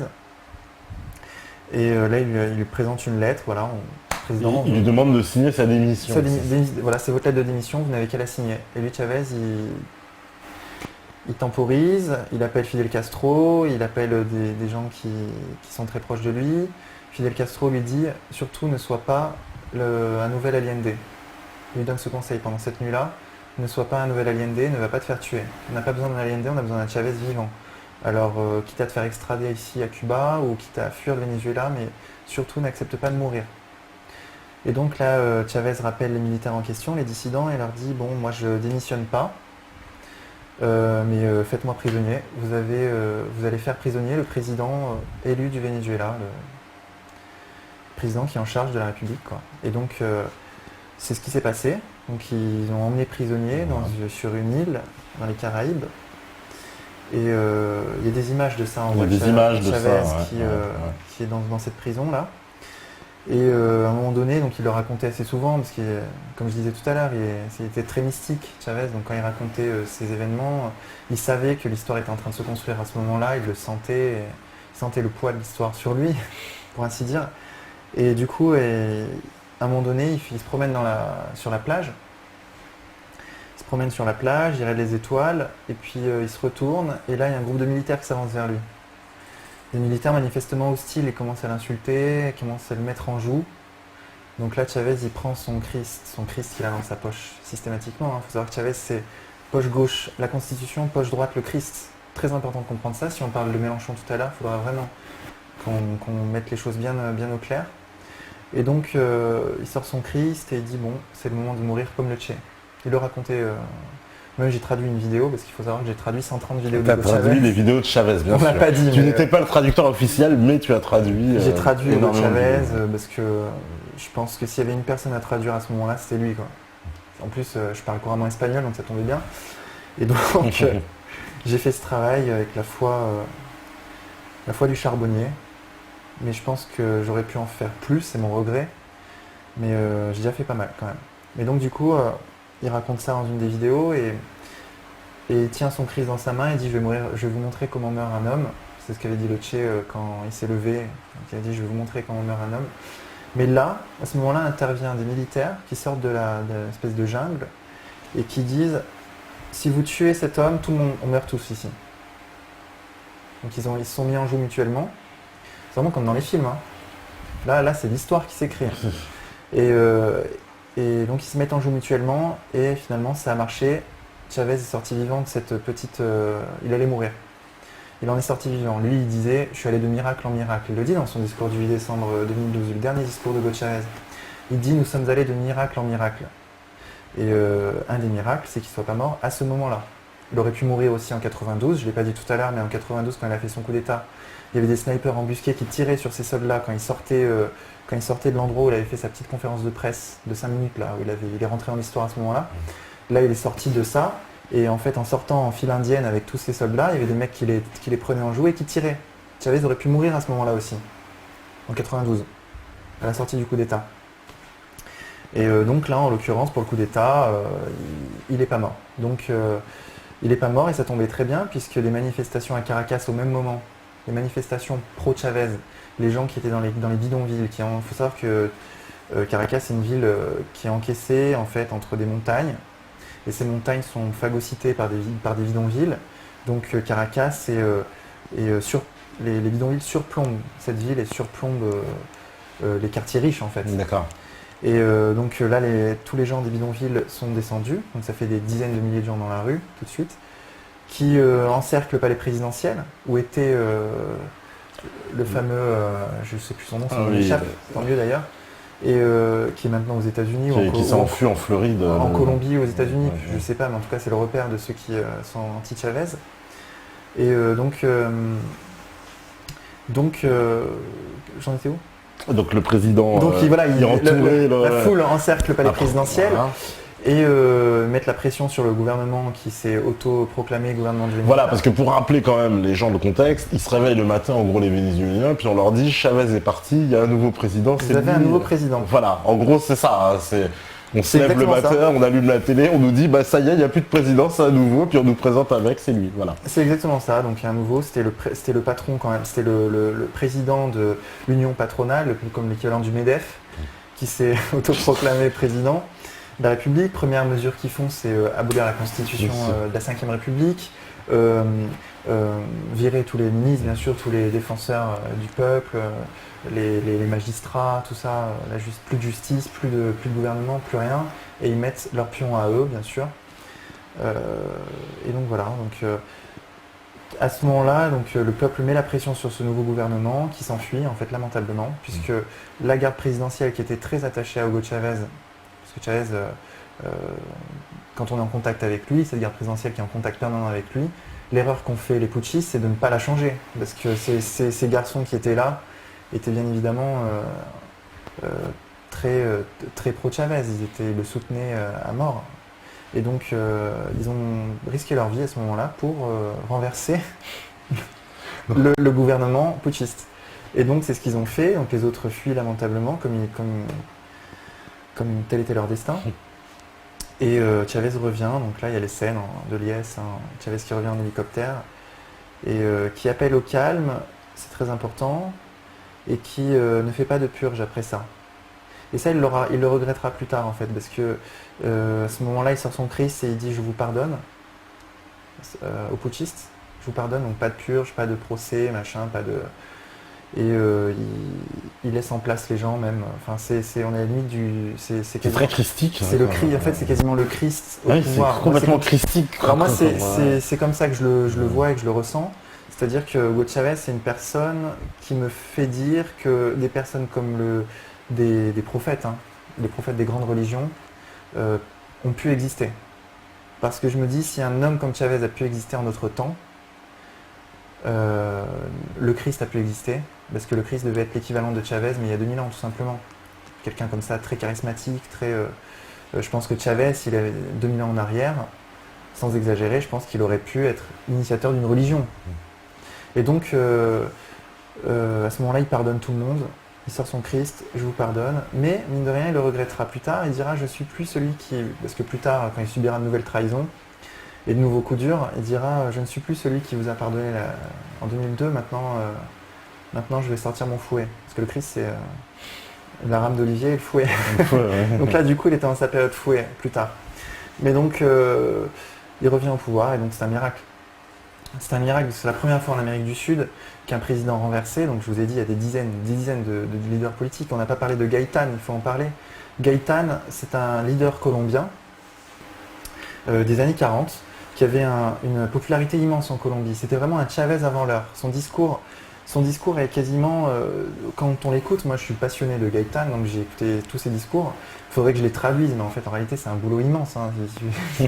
Et là, il lui présente une lettre, voilà. Président, il lui demande de signer sa démission. Voilà, c'est votre lettre de démission, vous n'avez qu'à la signer. Et lui, Chavez, il temporise, il appelle Fidel Castro, il appelle des gens qui sont très proches de lui. Fidel Castro lui dit « Surtout ne sois pas un nouvel Allende ». Il lui donne ce conseil pendant cette nuit-là. « Ne sois pas un nouvel Allende, ne va pas te faire tuer. On n'a pas besoin d'un Allende, on a besoin d'un Chavez vivant. Alors, quitte à te faire extrader ici à Cuba ou quitte à fuir le Venezuela, mais surtout n'accepte pas de mourir. » Et donc là, Chavez rappelle les militaires en question, les dissidents, et leur dit « Bon, moi je démissionne pas. Mais faites-moi prisonnier. Vous allez faire prisonnier le président élu du Venezuela, le président qui est en charge de la République, quoi. Et donc, c'est ce qui s'est passé. Donc, ils ont emmené prisonnier sur une île dans les Caraïbes. Et il y a des images de ça. On voit Chavez qui est dans cette prison-là. Et à un moment donné, donc il le racontait assez souvent, parce que, comme je disais tout à l'heure, il était très mystique, Chavez. Donc quand il racontait ces événements, il savait que l'histoire était en train de se construire à ce moment-là, il le sentait, il sentait le poids de l'histoire sur lui, pour ainsi dire. Et du coup, à un moment donné, il se promène sur la plage. Il se promène sur la plage, il regarde les étoiles, et puis il se retourne, et là il y a un groupe de militaires qui s'avance vers lui. Des militaires manifestement hostiles et commencent à l'insulter, commencent à le mettre en joue. Donc là, Chavez, il prend son Christ qu'il a dans sa poche systématiquement. Il faut savoir que Chavez, c'est poche gauche la Constitution, poche droite le Christ. Très important de comprendre ça. Si on parle de Mélenchon tout à l'heure, il faudra vraiment qu'on mette les choses bien au clair. Et donc, il sort son Christ et il dit, bon, c'est le moment de mourir comme le Che. Il le racontait... Moi, j'ai traduit une vidéo, parce qu'il faut savoir que j'ai traduit 130 vidéos de Chavez. Tu as traduit les vidéos de Chavez, bien sûr. On l'a pas dit. Tu n'étais pas le traducteur officiel, mais tu as traduit. J'ai traduit Hugo Chavez, parce que je pense que s'il y avait une personne à traduire à ce moment-là, c'était lui, quoi. En plus, je parle couramment espagnol, donc ça tombait bien. Et donc, j'ai fait ce travail avec la foi du charbonnier. Mais je pense que j'aurais pu en faire plus, c'est mon regret. Mais j'ai déjà fait pas mal quand même. Mais donc du coup, il raconte ça dans une des vidéos et il tient son Christ dans sa main et dit je vais vous montrer comment meurt un homme. C'est ce qu'avait dit le Che quand il s'est levé. Donc, il a dit je vais vous montrer comment meurt un homme. Mais là, à ce moment-là, intervient des militaires qui sortent de l'espèce de jungle et qui disent si vous tuez cet homme, tout le monde, on meurt tous ici. Donc ils se sont mis en joue mutuellement. C'est vraiment comme dans les films. Hein. Là c'est l'histoire qui s'écrit. Et donc ils se mettent en joue mutuellement et finalement ça a marché. Chavez est sorti vivant de cette petite... il allait mourir. Il en est sorti vivant. Lui, il disait « Je suis allé de miracle en miracle ». Il le dit dans son discours du 8 décembre 2012, le dernier discours de Hugo Chavez. Il dit « Nous sommes allés de miracle en miracle ». Et un des miracles, c'est qu'il ne soit pas mort à ce moment-là. Il aurait pu mourir aussi en 92, je ne l'ai pas dit tout à l'heure, mais en 92, quand il a fait son coup d'État, il y avait des snipers embusqués qui tiraient sur ces soldats quand il sortait de l'endroit où il avait fait sa petite conférence de presse de 5 minutes, là, où il est rentré en histoire à ce moment-là. Là, il est sorti de ça, et en fait, en sortant en file indienne avec tous ces soldats, il y avait des mecs qui les prenaient en joue et qui tiraient. Chavez aurait pu mourir à ce moment-là aussi, en 92, à la sortie du coup d'État. Et donc là, en l'occurrence, pour le coup d'État, il n'est pas mort. Donc, il n'est pas mort et ça tombait très bien, puisque les manifestations à Caracas au même moment, les manifestations pro-Chavez, les gens qui étaient dans les bidonvilles, il faut savoir que Caracas, c'est une ville qui est encaissée en fait entre des montagnes. Et ces montagnes sont phagocytées par des bidonvilles. Donc Caracas les bidonvilles surplombent cette ville et surplombent les quartiers riches en fait. D'accord. Et donc là, tous les gens des bidonvilles sont descendus. Donc ça fait des dizaines de milliers de gens dans la rue tout de suite, qui encerclent le palais présidentiel où était le fameux, je ne sais plus son nom, son nom m'échappe, tant mieux d'ailleurs. Et qui est maintenant aux États-Unis. Qui s'est enfui en Floride. En Colombie, aux États-Unis, Ouais. je ne sais pas, mais en tout cas, c'est le repère de ceux qui sont anti-Chavez. Et donc j'en étais où ? Donc le président. Donc voilà, la foule encercle le palais présidentiel. Voilà. Et mettre la pression sur le gouvernement qui s'est auto-proclamé gouvernement de Venezuela. Voilà, parce que pour rappeler quand même les gens le contexte, ils se réveillent le matin, en gros les Vénézuéliens, puis on leur dit Chavez est parti, il y a un nouveau président. Vous avez un nouveau président. Voilà, en gros c'est ça. Hein, on se lève le matin, ça. on allume la télé, on nous dit bah ça y est, il n'y a plus de président, c'est un nouveau, puis on nous présente un mec, c'est lui. Voilà. C'est exactement ça. Donc il y a un nouveau, c'était le patron quand même, c'était le président de l'union patronale, comme l'équivalent du MEDEF, qui s'est autoproclamé président de la République. Première mesure qu'ils font, c'est abolir la constitution de la Ve République, virer tous les ministres, bien sûr, tous les défenseurs du peuple, les magistrats, tout ça, plus de justice, plus de gouvernement, plus rien, et ils mettent leur pion à eux, bien sûr. Et donc voilà, à ce moment-là, le peuple met la pression sur ce nouveau gouvernement qui s'enfuit, en fait, lamentablement, puisque la garde présidentielle qui était très attachée à Hugo Chavez, parce que Chavez, quand on est en contact avec lui, cette garde présidentielle qui est en contact permanent avec lui, l'erreur qu'ont fait les putschistes, c'est de ne pas la changer. Parce que ces garçons qui étaient là étaient bien évidemment très pro-Chavez, ils le soutenaient à mort. Et donc ils ont risqué leur vie à ce moment-là pour renverser le gouvernement putschiste. Et donc c'est ce qu'ils ont fait, donc les autres fuient lamentablement comme tel était leur destin. Et Chavez revient, donc là il y a les scènes de liesse, Chavez qui revient en hélicoptère et qui appelle au calme, c'est très important, et qui ne fait pas de purge après ça. Et ça il le regrettera plus tard en fait, parce que à ce moment-là il sort son Christ et il dit je vous pardonne aux putschistes, je vous pardonne, donc pas de purge, pas de procès, machin, pas de... Et il laisse en place les gens même. Enfin, on est à la limite du. C'est très christique. C'est le Christ. En fait, c'est quasiment le Christ au pouvoir. C'est complètement christique. Alors moi, c'est comme ça que je le vois et que je le ressens. C'est-à-dire que Hugo Chavez, c'est une personne qui me fait dire que des personnes comme des prophètes, les prophètes des grandes religions, ont pu exister. Parce que je me dis, si un homme comme Chavez a pu exister en notre temps, le Christ a pu exister, parce que le Christ devait être l'équivalent de Chavez, mais il y a 2000 ans tout simplement. Quelqu'un comme ça, très charismatique, je pense que Chavez, s'il avait 2000 ans en arrière, sans exagérer, je pense qu'il aurait pu être initiateur d'une religion. Et donc, à ce moment-là, il pardonne tout le monde, il sort son Christ, je vous pardonne, mais mine de rien, il le regrettera plus tard, il dira, je suis plus celui qui... Parce que plus tard, quand il subira de nouvelles trahisons et de nouveaux coups durs, il dira, je ne suis plus celui qui vous a pardonné en 2002, maintenant je vais sortir mon fouet. Parce que le Christ, c'est la rame d'olivier et le fouet. Donc là, du coup, il était dans sa période fouet, plus tard. Mais donc, il revient au pouvoir, et donc c'est un miracle. C'est un miracle, c'est la première fois en Amérique du Sud qu'un président renversé, donc je vous ai dit, il y a des dizaines de leaders politiques. On n'a pas parlé de Gaitán, il faut en parler. Gaitán, c'est un leader colombien des années 40 qui avait une popularité immense en Colombie. C'était vraiment un Chavez avant l'heure. Son discours est quasiment, quand on l'écoute, moi je suis passionné de Gaitán, donc j'ai écouté tous ses discours. Il faudrait que je les traduise, mais en fait en réalité c'est un boulot immense. Hein. Je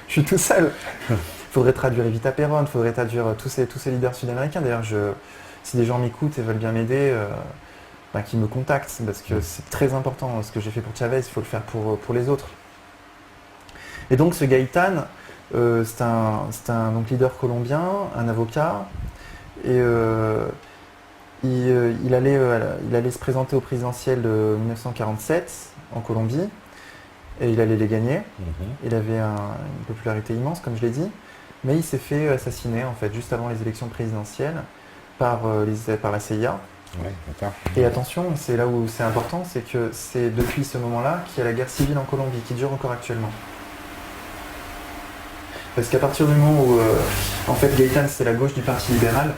suis tout seul. Il faudrait traduire Evita Perón, il faudrait traduire tous ces leaders sud-américains. D'ailleurs, si des gens m'écoutent et veulent bien m'aider, qu'ils me contactent, parce que c'est très important. Ce que j'ai fait pour Chavez, il faut le faire pour les autres. Et donc ce Gaitán, c'est un donc, leader colombien, un avocat, et il allait se présenter au présidentiel de 1947 en Colombie, et il allait les gagner. Il avait une popularité immense, comme je l'ai dit, mais il s'est fait assassiner en fait juste avant les élections présidentielles par la CIA. Ouais, d'accord. Et attention, c'est là où c'est important, c'est que c'est depuis ce moment-là qu'il y a la guerre civile en Colombie, qui dure encore actuellement. Parce qu'à partir du moment où, en fait, Gaitán, c'était la gauche du Parti libéral,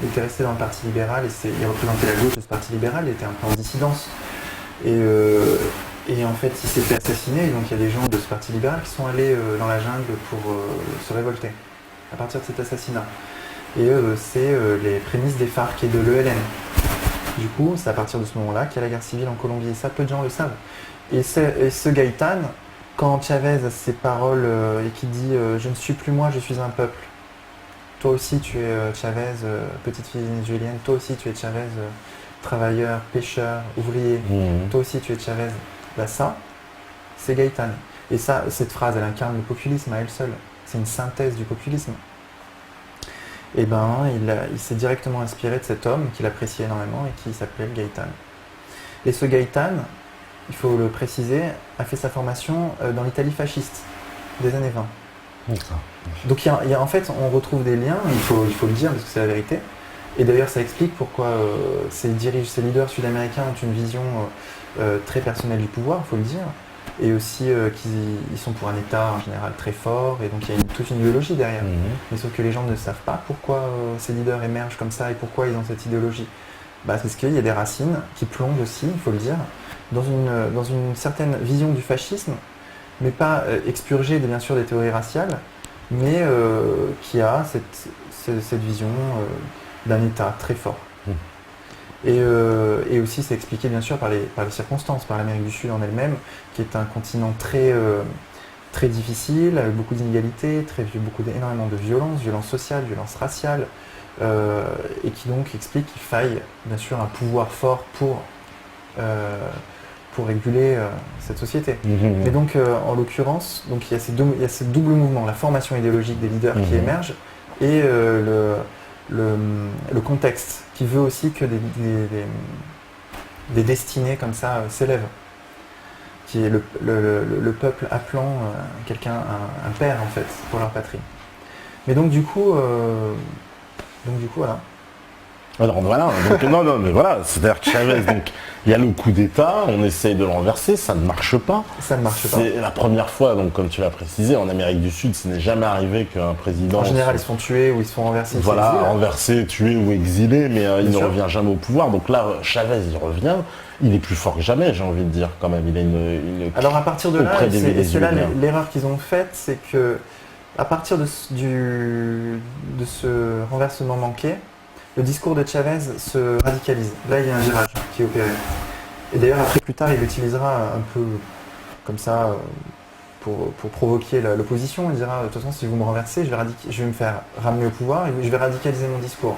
il était resté dans le Parti libéral et il représentait la gauche de ce Parti libéral, il était un peu en dissidence. Et en fait, il s'est fait assassiner, et donc il y a des gens de ce Parti libéral qui sont allés dans la jungle pour se révolter à partir de cet assassinat. Et c'est les prémices des FARC et de l'ELN. Du coup, c'est à partir de ce moment-là qu'il y a la guerre civile en Colombie, et ça, peu de gens le savent. Et ce Gaitán, quand Chavez a ces paroles et qui dit « Je ne suis plus moi, je suis un peuple », toi aussi tu es Chavez, petite fille vénézuélienne, toi aussi tu es Chavez, travailleur, pêcheur, ouvrier, toi aussi tu es Chavez. Bah ça, c'est Gaitán. Et ça, cette phrase, elle incarne le populisme à elle seule. C'est une synthèse du populisme. Et ben, il s'est directement inspiré de cet homme qu'il appréciait énormément et qui s'appelait Gaitán. Et ce Gaitán, il faut le préciser, a fait sa formation dans l'Italie fasciste des années 20. Donc en fait, on retrouve des liens, il faut le dire parce que c'est la vérité. Et d'ailleurs, ça explique pourquoi ces leaders sud-américains ont une vision très personnelle du pouvoir, il faut le dire. Et aussi qu'ils sont pour un État en général très fort, et donc il y a toute une idéologie derrière. Mais sauf que les gens ne savent pas pourquoi ces leaders émergent comme ça et pourquoi ils ont cette idéologie. Bah, c'est parce qu'il y a des racines qui plongent aussi, il faut le dire, dans une certaine vision du fascisme, mais pas expurgée bien sûr des théories raciales, mais qui a cette vision d'un État très fort. Et aussi c'est expliqué bien sûr par les circonstances, par l'Amérique du Sud en elle-même, qui est un continent très difficile, avec beaucoup d'inégalités, énormément de violence sociale, violence raciale, et qui donc explique qu'il faille bien sûr un pouvoir fort pour réguler cette société. Et donc en l'occurrence, donc, il y a ce double mouvement, la formation idéologique des leaders qui émergent, et le contexte qui veut aussi que des destinées comme ça s'élèvent, qui est le peuple appelant quelqu'un un père en fait pour leur patrie. Mais donc du coup voilà. Alors voilà, donc, non, mais voilà, c'est-à-dire que Chavez, donc il y a le coup d'État, on essaye de le renverser, ça ne marche pas. Ça ne marche pas. C'est la première fois, donc comme tu l'as précisé, en Amérique du Sud, ce n'est jamais arrivé qu'un président... En général, ils se font tuer ou ils se font renverser. Voilà, renversé, tué ou exilé, mais il ne sûr. revient jamais au pouvoir. Donc là, Chavez, il revient, il est plus fort que jamais, j'ai envie de dire quand même. Il a une Alors à partir de là, auprès des et c'est là Vénézuéliens. l'erreur qu'ils ont faite, c'est que à partir de ce renversement manqué, le discours de Chavez se radicalise. Là, il y a un virage qui est opéré. Et d'ailleurs, après, plus tard, il l'utilisera un peu comme ça pour provoquer l'opposition. Il dira, de toute façon, si vous me renversez, je vais me faire ramener au pouvoir et je vais radicaliser mon discours.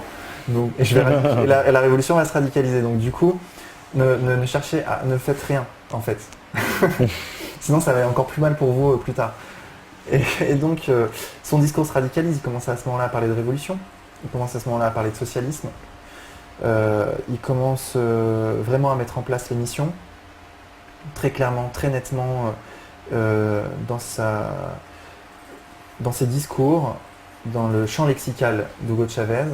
Donc, et la révolution va se radicaliser. Donc, du coup, ne cherchez ne faites rien, en fait. Sinon, ça va aller encore plus mal pour vous plus tard. Et donc, son discours se radicalise. Il commence à ce moment-là à parler de révolution. Il commence à ce moment-là à parler de socialisme. Il commence vraiment à mettre en place les missions, très clairement, très nettement, dans ses discours, dans le champ lexical d'Hugo Chavez,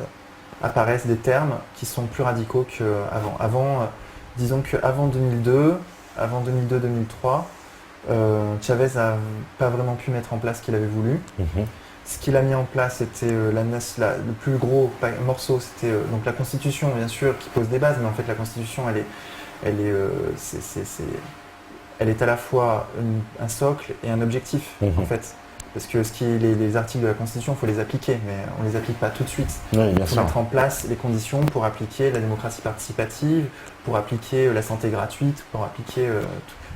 apparaissent des termes qui sont plus radicaux qu'avant. Disons qu'avant 2002, avant 2002-2003, Chavez n'a pas vraiment pu mettre en place ce qu'il avait voulu. Ce qu'il a mis en place, c'était le plus gros morceau, c'était donc la Constitution, bien sûr, qui pose des bases, mais en fait la Constitution, elle est à la fois un socle et un objectif, en fait. Parce que les articles de la Constitution, il faut les appliquer, mais on ne les applique pas tout de suite. Oui, Il faut mettre en place les conditions pour appliquer la démocratie participative, pour appliquer la santé gratuite, pour appliquer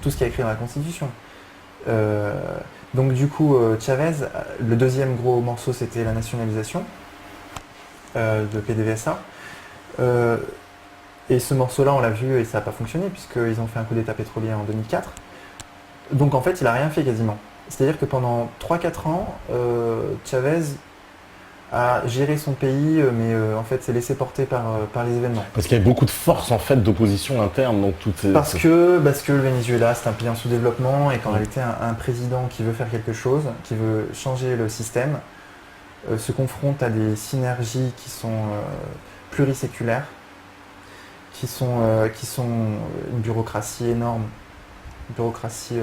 tout ce qui est écrit dans la Constitution. Donc du coup, Chavez, le deuxième gros morceau, c'était la nationalisation de PDVSA. Et ce morceau-là, on l'a vu et ça n'a pas fonctionné puisqu'ils ont fait un coup d'État pétrolier en 2004. Donc en fait, il n'a rien fait quasiment. C'est-à-dire que pendant 3-4 ans, Chavez a géré son pays, mais en fait s'est laissé porter par les événements. Parce qu'il y avait beaucoup de forces en fait d'opposition interne, donc parce que le Venezuela c'est un pays en sous-développement et qu'en réalité un président qui veut faire quelque chose, qui veut changer le système, se confronte à des synergies qui sont pluriséculaires, qui sont une bureaucratie énorme, une bureaucratie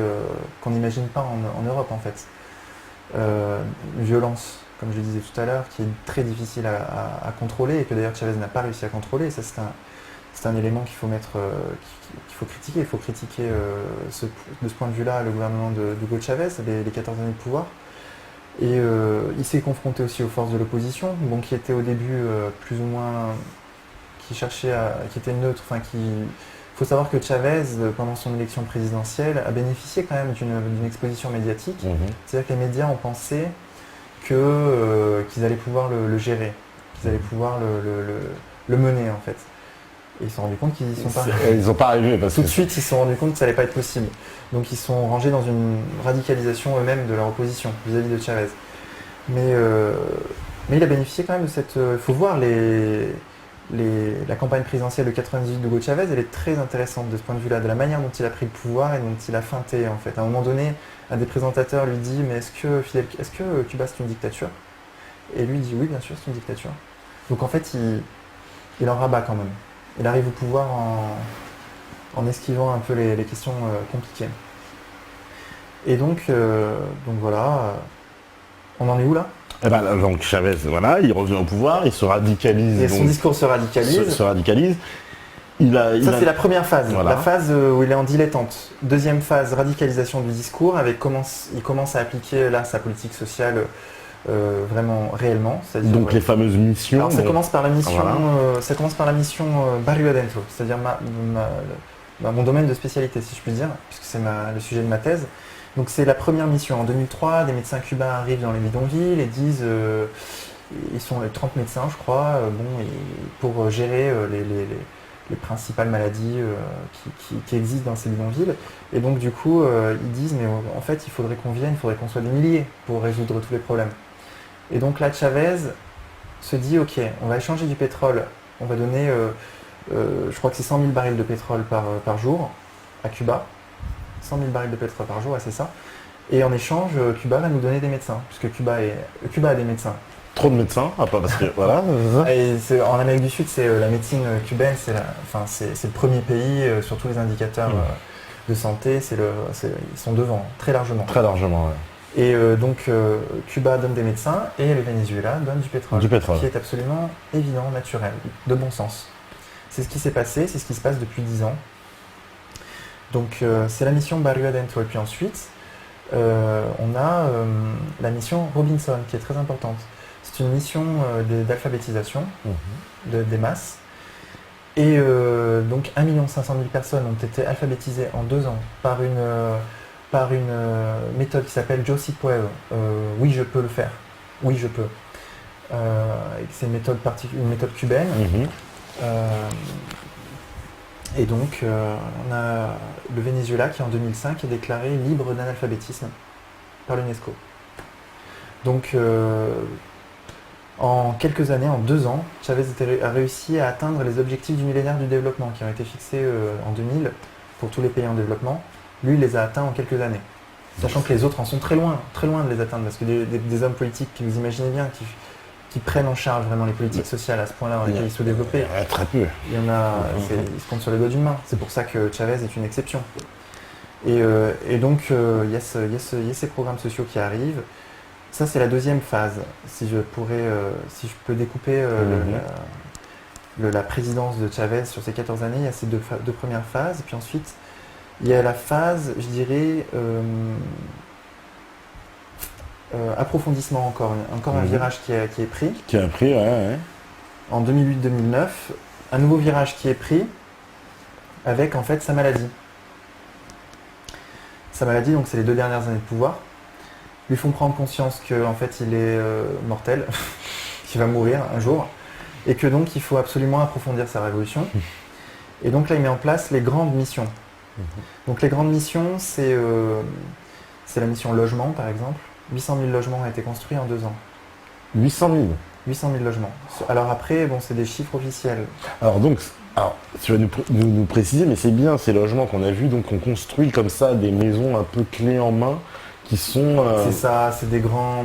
qu'on n'imagine pas en Europe en fait. Une violence, comme je disais tout à l'heure, qui est très difficile à contrôler et que d'ailleurs Chavez n'a pas réussi à contrôler. Et ça, c'est un élément qu'il faut qu'il faut critiquer. Il faut critiquer de ce point de vue-là le gouvernement d'Hugo Chavez, les 14 années de pouvoir. Et il s'est confronté aussi aux forces de l'opposition, bon, qui étaient au début plus ou moins, qui étaient neutres. Il faut savoir que Chavez, pendant son élection présidentielle, a bénéficié quand même d'une exposition médiatique. C'est-à-dire que les médias ont pensé qu'ils allaient pouvoir le gérer, qu'ils allaient pouvoir le mener en fait. Et ils se sont rendus compte qu'ils n'y sont pas arrivés. Ils n'ont pas arrivé parce Tout de suite, ils se sont rendus compte que ça n'allait pas être possible. Donc ils sont rangés dans une radicalisation eux-mêmes de leur opposition vis-à-vis de Chavez. Mais il a bénéficié quand même de cette... Il faut voir la campagne présidentielle de 98 d'Hugo Chavez, elle est très intéressante de ce point de vue-là, de la manière dont il a pris le pouvoir et dont il a feinté en fait. À un moment donné, un des présentateurs lui dit « Mais est-ce que Cuba c'est une dictature ?» Et lui dit « Oui, bien sûr, c'est une dictature. » Donc en fait, il en rabat quand même. Il arrive au pouvoir en esquivant un peu les questions compliquées. Et donc voilà, on en est où là ? Eh ben, donc Chavez, voilà, il revient au pouvoir, il se radicalise. Et son discours se radicalise. Se radicalise. C'est la première phase, voilà. La phase où il est en dilettante. Deuxième phase, radicalisation du discours, il commence à appliquer là sa politique sociale vraiment réellement. Donc les fameuses missions. Alors ça commence par la mission, Barrio Adentro, c'est-à-dire mon domaine de spécialité si je puis dire, puisque c'est le sujet de ma thèse. Donc c'est la première mission. En 2003, des médecins cubains arrivent dans les bidonvilles et disent, ils sont 30 médecins je crois, pour gérer les principales maladies qui existent dans ces bidonvilles. Et donc du coup, ils disent, mais en fait il faudrait qu'on soit des milliers pour résoudre tous les problèmes. Et donc là, Chavez se dit, ok, on va échanger du pétrole, on va donner, je crois que c'est 100 000 barils de pétrole par jour à Cuba. 100 000 barils de pétrole par jour, c'est ça. Et en échange, Cuba va nous donner des médecins, puisque Cuba a des médecins. Trop de médecins, pas parce que voilà. Et en Amérique du Sud, c'est la médecine cubaine, c'est le premier pays sur tous les indicateurs de santé. Ils sont devant, très largement. Très largement, ouais. Et donc Cuba donne des médecins et le Venezuela donne du pétrole. Qui est absolument évident, naturel, de bon sens. C'est ce qui s'est passé, c'est ce qui se passe depuis 10 ans. Donc c'est la mission Barrio Adentro. Et puis ensuite, on a la mission Robinson, qui est très importante. C'est une mission d'alphabétisation des masses. Et donc 1 500 000 personnes ont été alphabétisées en 2 ans par une méthode qui s'appelle Yo Si Puedo. Oui, je peux le faire. Oui, je peux. C'est une méthode cubaine. Et donc, on a le Venezuela qui, en 2005, est déclaré libre d'analphabétisme par l'UNESCO. Donc, En quelques années, en 2 ans, Chavez a réussi à atteindre les objectifs du millénaire du développement qui ont été fixés en 2000 pour tous les pays en développement. Lui, il les a atteints en quelques années. Sachant que les autres en sont très loin de les atteindre, parce que des hommes politiques, vous imaginez bien, qui prennent en charge vraiment les politiques sociales à ce point-là dans les pays sous-développés, Très peu. il y en a, ils se comptent sur les doigts d'une main. C'est pour ça que Chavez est une exception. Et donc, il y a ces programmes sociaux qui arrivent. Ça, c'est la deuxième phase. Si je peux découper la présidence de Chavez sur ces 14 années, il y a ces deux premières phases. Et puis ensuite, il y a la phase, je dirais, approfondissement encore un virage qui est pris. Qui a pris, ouais. En 2008-2009, un nouveau virage qui est pris avec en fait sa maladie. Sa maladie, donc c'est les 2 dernières années de pouvoir, lui font prendre conscience qu'en fait il est mortel, qu'il va mourir un jour, et que donc il faut absolument approfondir sa révolution. Et donc là il met en place les grandes missions. Donc les grandes missions, c'est la mission logement par exemple. 800 000 logements ont été construits en 2 ans. 800 000. 800 000 logements. Alors après, bon, c'est des chiffres officiels. Alors tu vas nous préciser, mais c'est bien ces logements qu'on a vus, donc on construit comme ça des maisons un peu clés en main qui sont... C'est ça, c'est des grands...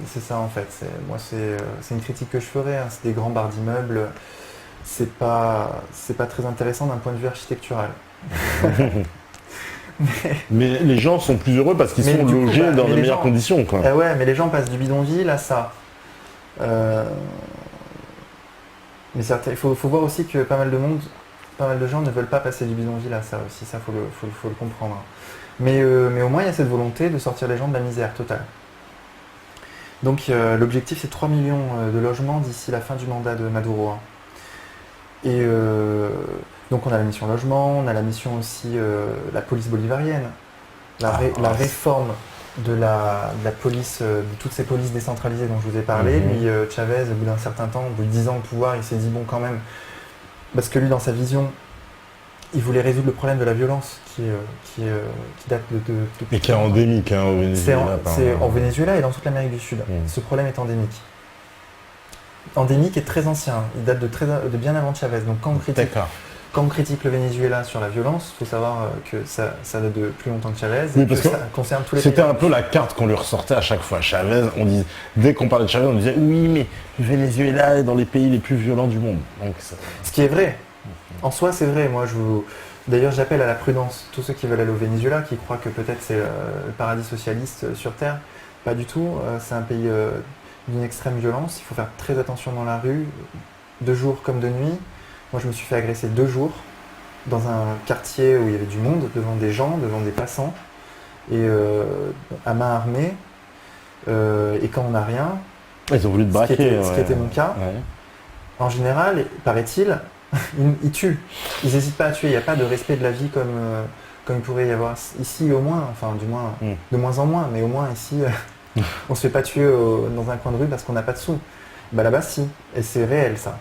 C'est ça en fait. C'est une critique que je ferais, hein. C'est des grands barres d'immeubles. C'est pas très intéressant d'un point de vue architectural. Mais les gens sont plus heureux parce qu'ils sont logés dans de meilleures conditions, quoi. Ouais, mais les gens passent du bidonville à ça. Mais il faut voir aussi que pas mal de gens ne veulent pas passer du bidonville à ça aussi. Ça, faut le comprendre. Mais au moins, il y a cette volonté de sortir les gens de la misère totale. Donc l'objectif, c'est 3 millions de logements d'ici la fin du mandat de Maduro. Et donc on a la mission logement, on a la mission aussi la police bolivarienne, la réforme de la police, de toutes ces polices décentralisées dont je vous ai parlé. Lui, Chavez, au bout d'un certain temps, au bout de 10 ans de pouvoir, il s'est dit bon quand même, parce que lui dans sa vision, il voulait résoudre le problème de la violence qui date de et qui est endémique au Venezuela. C'est en Venezuela et dans toute l'Amérique du Sud. Ce problème est endémique. Endémique et très ancien. Il date de bien avant Chavez. Donc quand on critique le Venezuela sur la violence, il faut savoir que ça date de plus longtemps que Chavez. Oui, parce que ça concerne tous les pays. C'était un peu la carte qu'on lui ressortait à chaque fois. Chavez, dès qu'on parlait de Chavez, on disait oui, mais le Venezuela est dans les pays les plus violents du monde. Donc, ce qui est vrai. En soi, c'est vrai. D'ailleurs, j'appelle à la prudence tous ceux qui veulent aller au Venezuela, qui croient que peut-être c'est le paradis socialiste sur Terre. Pas du tout. C'est un pays d'une extrême violence. Il faut faire très attention dans la rue, de jour comme de nuit. Moi, je me suis fait agresser 2 jours dans un quartier où il y avait du monde, devant des gens, devant des passants, et à main armée. Et quand on n'a rien, ils ont voulu te braquer. Ce qui était mon cas. Ouais. En général, paraît-il, ils tuent. Ils n'hésitent pas à tuer. Il n'y a pas de respect de la vie comme il pourrait y avoir ici au moins, enfin du moins, de moins en moins, mais au moins ici, on ne se fait pas tuer dans un coin de rue parce qu'on n'a pas de sous. Bah là-bas, si. Et c'est réel, ça.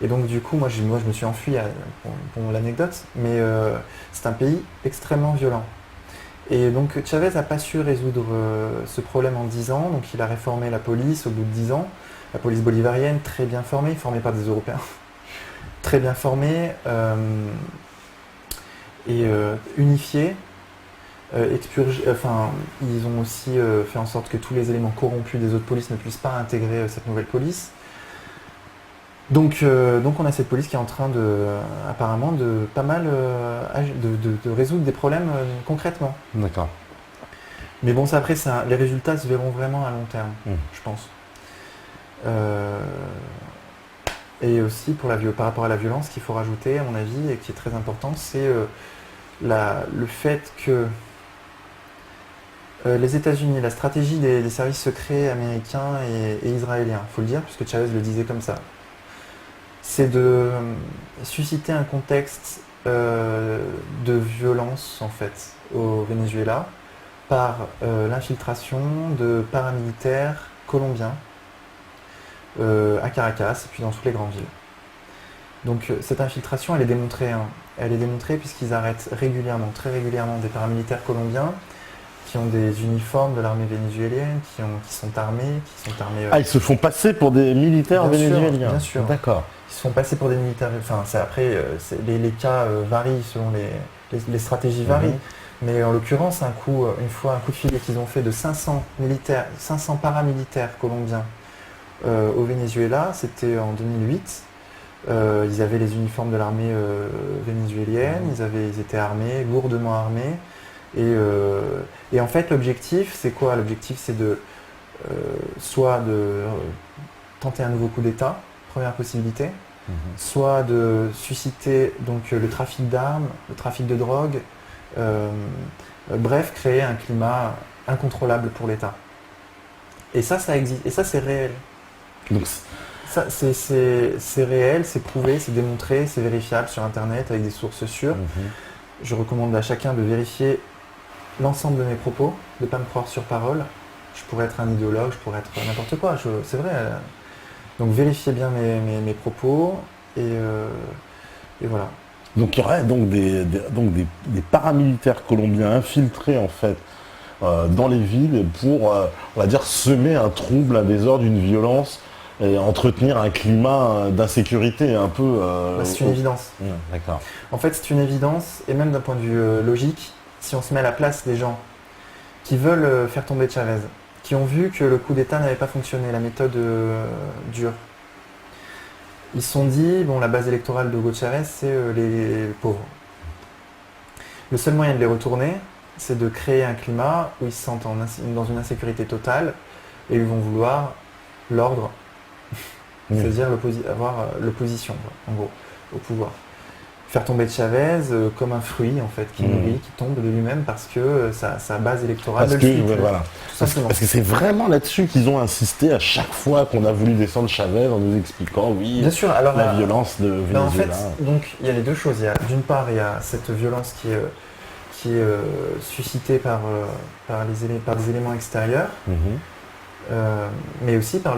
Et donc du coup, moi je me suis enfui pour l'anecdote, mais c'est un pays extrêmement violent. Et donc Chavez n'a pas su résoudre ce problème en 10 ans, donc il a réformé la police au bout de 10 ans. La police bolivarienne, très bien formée par des Européens, très bien formée et unifiée. Ils ont aussi fait en sorte que tous les éléments corrompus des autres polices ne puissent pas intégrer cette nouvelle police. Donc on a cette police qui est en train apparemment de pas mal de résoudre des problèmes concrètement. D'accord. Mais bon, ça, après, les résultats se verront vraiment à long terme, je pense. Et aussi par rapport à la violence, qu'il faut rajouter, à mon avis, et qui est très important, c'est le fait que les États-Unis, la stratégie des services secrets américains et israéliens, il faut le dire, puisque Chavez le disait comme ça, c'est de susciter un contexte de violence, en fait, au Venezuela, par l'infiltration de paramilitaires colombiens à Caracas et puis dans toutes les grandes villes. Donc cette infiltration, elle est démontrée. Elle est démontrée puisqu'ils arrêtent régulièrement, très régulièrement, des paramilitaires colombiens qui ont des uniformes de l'armée vénézuélienne, qui sont armés, Ah, ils se font passer pour des militaires Bien sûr, vénézuéliens. bien sûr. D'accord. Ils se font passer pour des militaires. Enfin, les cas varient selon les stratégies varient. Mais en l'occurrence, une fois un coup de filet qu'ils ont fait de 500 paramilitaires colombiens au Venezuela, c'était en 2008. Ils avaient les uniformes de l'armée vénézuélienne, ils étaient armés, lourdement armés. Et en fait, l'objectif, c'est quoi? L'objectif, c'est soit de tenter un nouveau coup d'État, première possibilité, soit de susciter donc le trafic d'armes, le trafic de drogue, bref, créer un climat incontrôlable pour l'État. Et ça existe, et ça, c'est réel. Donc, Ça, c'est réel, c'est prouvé, c'est démontré, c'est vérifiable sur Internet avec des sources sûres. Je recommande à chacun de vérifier l'ensemble de mes propos, de ne pas me croire sur parole. Je pourrais être un idéologue, je pourrais être n'importe quoi, c'est vrai. Donc vérifiez bien mes propos et voilà. Donc il y aurait donc des paramilitaires colombiens infiltrés en fait dans les villes pour, on va dire, semer un trouble, un désordre, une violence et entretenir un climat d'insécurité un peu. C'est une évidence. D'accord. En fait, c'est une évidence, et même d'un point de vue logique, si on se met à la place des gens qui veulent faire tomber Chavez, qui ont vu que le coup d'État n'avait pas fonctionné, la méthode dure. Ils se sont dit, bon, la base électorale de Hugo Chavez, c'est les pauvres. Le seul moyen de les retourner, c'est de créer un climat où ils se sentent dans une insécurité totale et ils vont vouloir l'ordre, c'est-à-dire avoir l'opposition, en gros, au pouvoir. Faire tomber Chavez comme un fruit, en fait, qui nourrit, qui tombe de lui-même parce que sa base électorale Parce le que, suit, voilà. tout simplement. Parce que c'est vraiment là-dessus qu'ils ont insisté à chaque fois qu'on a voulu descendre Chavez en nous expliquant, oui, Bien sûr, alors la violence de Venezuela. En fait, donc, il y a les deux choses. D'une part, il y a cette violence qui est suscitée par des éléments extérieurs, mais aussi par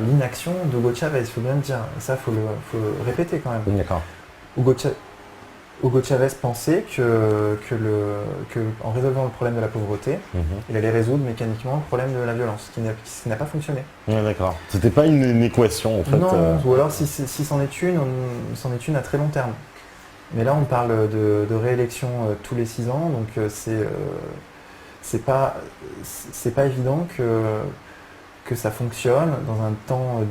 l'inaction d'Hugo Chavez, il faut bien le dire. Et ça, il faut le répéter quand même. D'accord. Hugo Chavez pensait que en résolvant le problème de la pauvreté, il allait résoudre mécaniquement le problème de la violence, ce qui n'a pas fonctionné. Ouais, d'accord. C'était pas une équation en fait. Non, ou alors si c'en est une, c'en est une à très long terme. Mais là, on parle de réélection tous les 6 ans, donc c'est pas évident que ça fonctionne dans un temps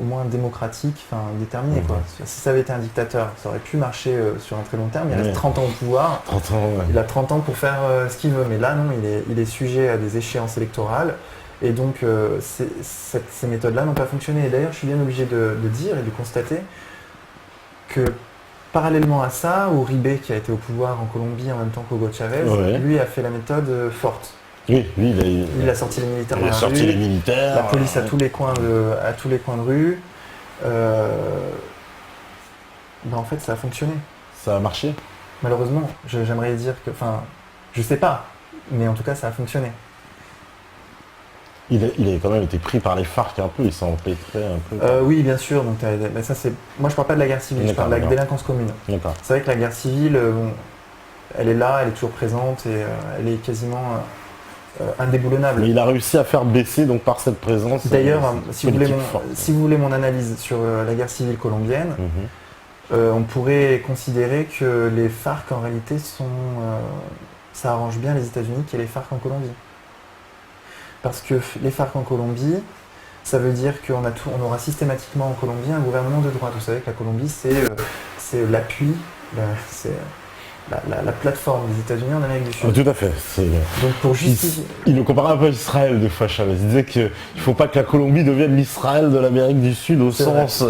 au moins démocratique, enfin déterminé, quoi. Si ça avait été un dictateur, ça aurait pu marcher sur un très long terme. Il reste 30 ans au pouvoir. 30 ans, ouais. Il a 30 ans pour faire ce qu'il veut. Mais là, non, il est sujet à des échéances électorales. Et donc, ces méthodes-là n'ont pas fonctionné. Et d'ailleurs, je suis bien obligé de dire et de constater que parallèlement à ça, Uribe, qui a été au pouvoir en Colombie en même temps qu'Hugo Chavez, lui a fait la méthode forte. Oui, lui, il a sorti les militaires dans la rue, les militaires, la police à tous les coins de rue. En fait, ça a fonctionné. Ça a marché. Malheureusement, j'aimerais dire que, enfin, je sais pas, mais en tout cas, ça a fonctionné. Il avait quand même été pris par les FARC un peu, il s'en empêtrait un peu. Oui, bien sûr. Donc, ça, moi, je parle pas de la guerre civile, je parle de la délinquance commune. D'accord. C'est vrai que la guerre civile, elle est là, elle est toujours présente et elle est quasiment indéboulonnable. Mais il a réussi à faire baisser donc par cette présence. D'ailleurs, si vous voulez mon analyse sur la guerre civile colombienne, on pourrait considérer que les FARC en réalité ça arrange bien les États-Unis qu'il y ait les FARC en Colombie. Parce que les FARC en Colombie, ça veut dire qu'on aura systématiquement en Colombie un gouvernement de droite. Vous savez que la Colombie, c'est l'appui, c'est la plateforme des États-Unis en Amérique du Sud. Tout à fait. Donc pour justifier... Il le comparait un peu à Israël des fois, Chavez. Il disait qu'il ne faut pas que la Colombie devienne l'Israël de l'Amérique du Sud, au sens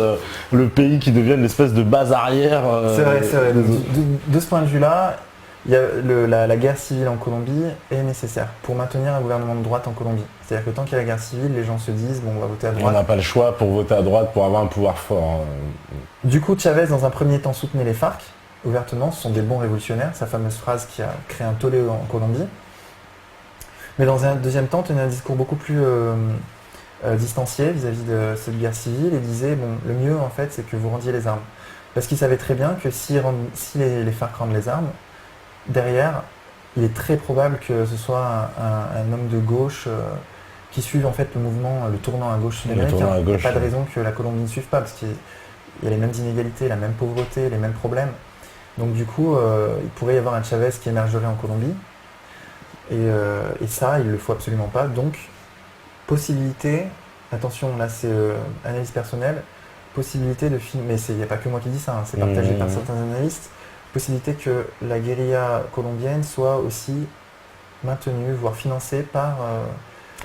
le pays qui devienne l'espèce de base arrière. C'est vrai. De ce point de vue-là, la guerre civile en Colombie est nécessaire pour maintenir un gouvernement de droite en Colombie. C'est-à-dire que tant qu'il y a la guerre civile, les gens se disent bon, on va voter à droite. On n'a pas le choix pour voter à droite pour avoir un pouvoir fort. Du coup, Chavez, dans un premier temps, soutenait les FARC ouvertement. Ce sont des bons révolutionnaires, sa fameuse phrase qui a créé un tollé en Colombie. Mais dans un deuxième temps, tenait un discours beaucoup plus distancié vis-à-vis de cette guerre civile et disait bon, le mieux en fait, c'est que vous rendiez les armes. Parce qu'il savait très bien que si les FARC rendent les armes, derrière, il est très probable que ce soit un homme de gauche qui suive en fait le mouvement, le tournant à gauche sud-américain. tournant à Il n'y a gauche, pas de raison que la Colombie ne suive pas, parce qu'il y a les mêmes inégalités, la même pauvreté, les mêmes problèmes. Donc du coup, il pourrait y avoir un Chavez qui émergerait en Colombie. Et ça, il ne le faut absolument pas. Donc, possibilité, attention, là c'est analyse personnelle, possibilité de filmer, mais il n'y a pas que moi qui dis ça, hein, c'est partagé par certains analystes, possibilité que la guérilla colombienne soit aussi maintenue, voire financée par...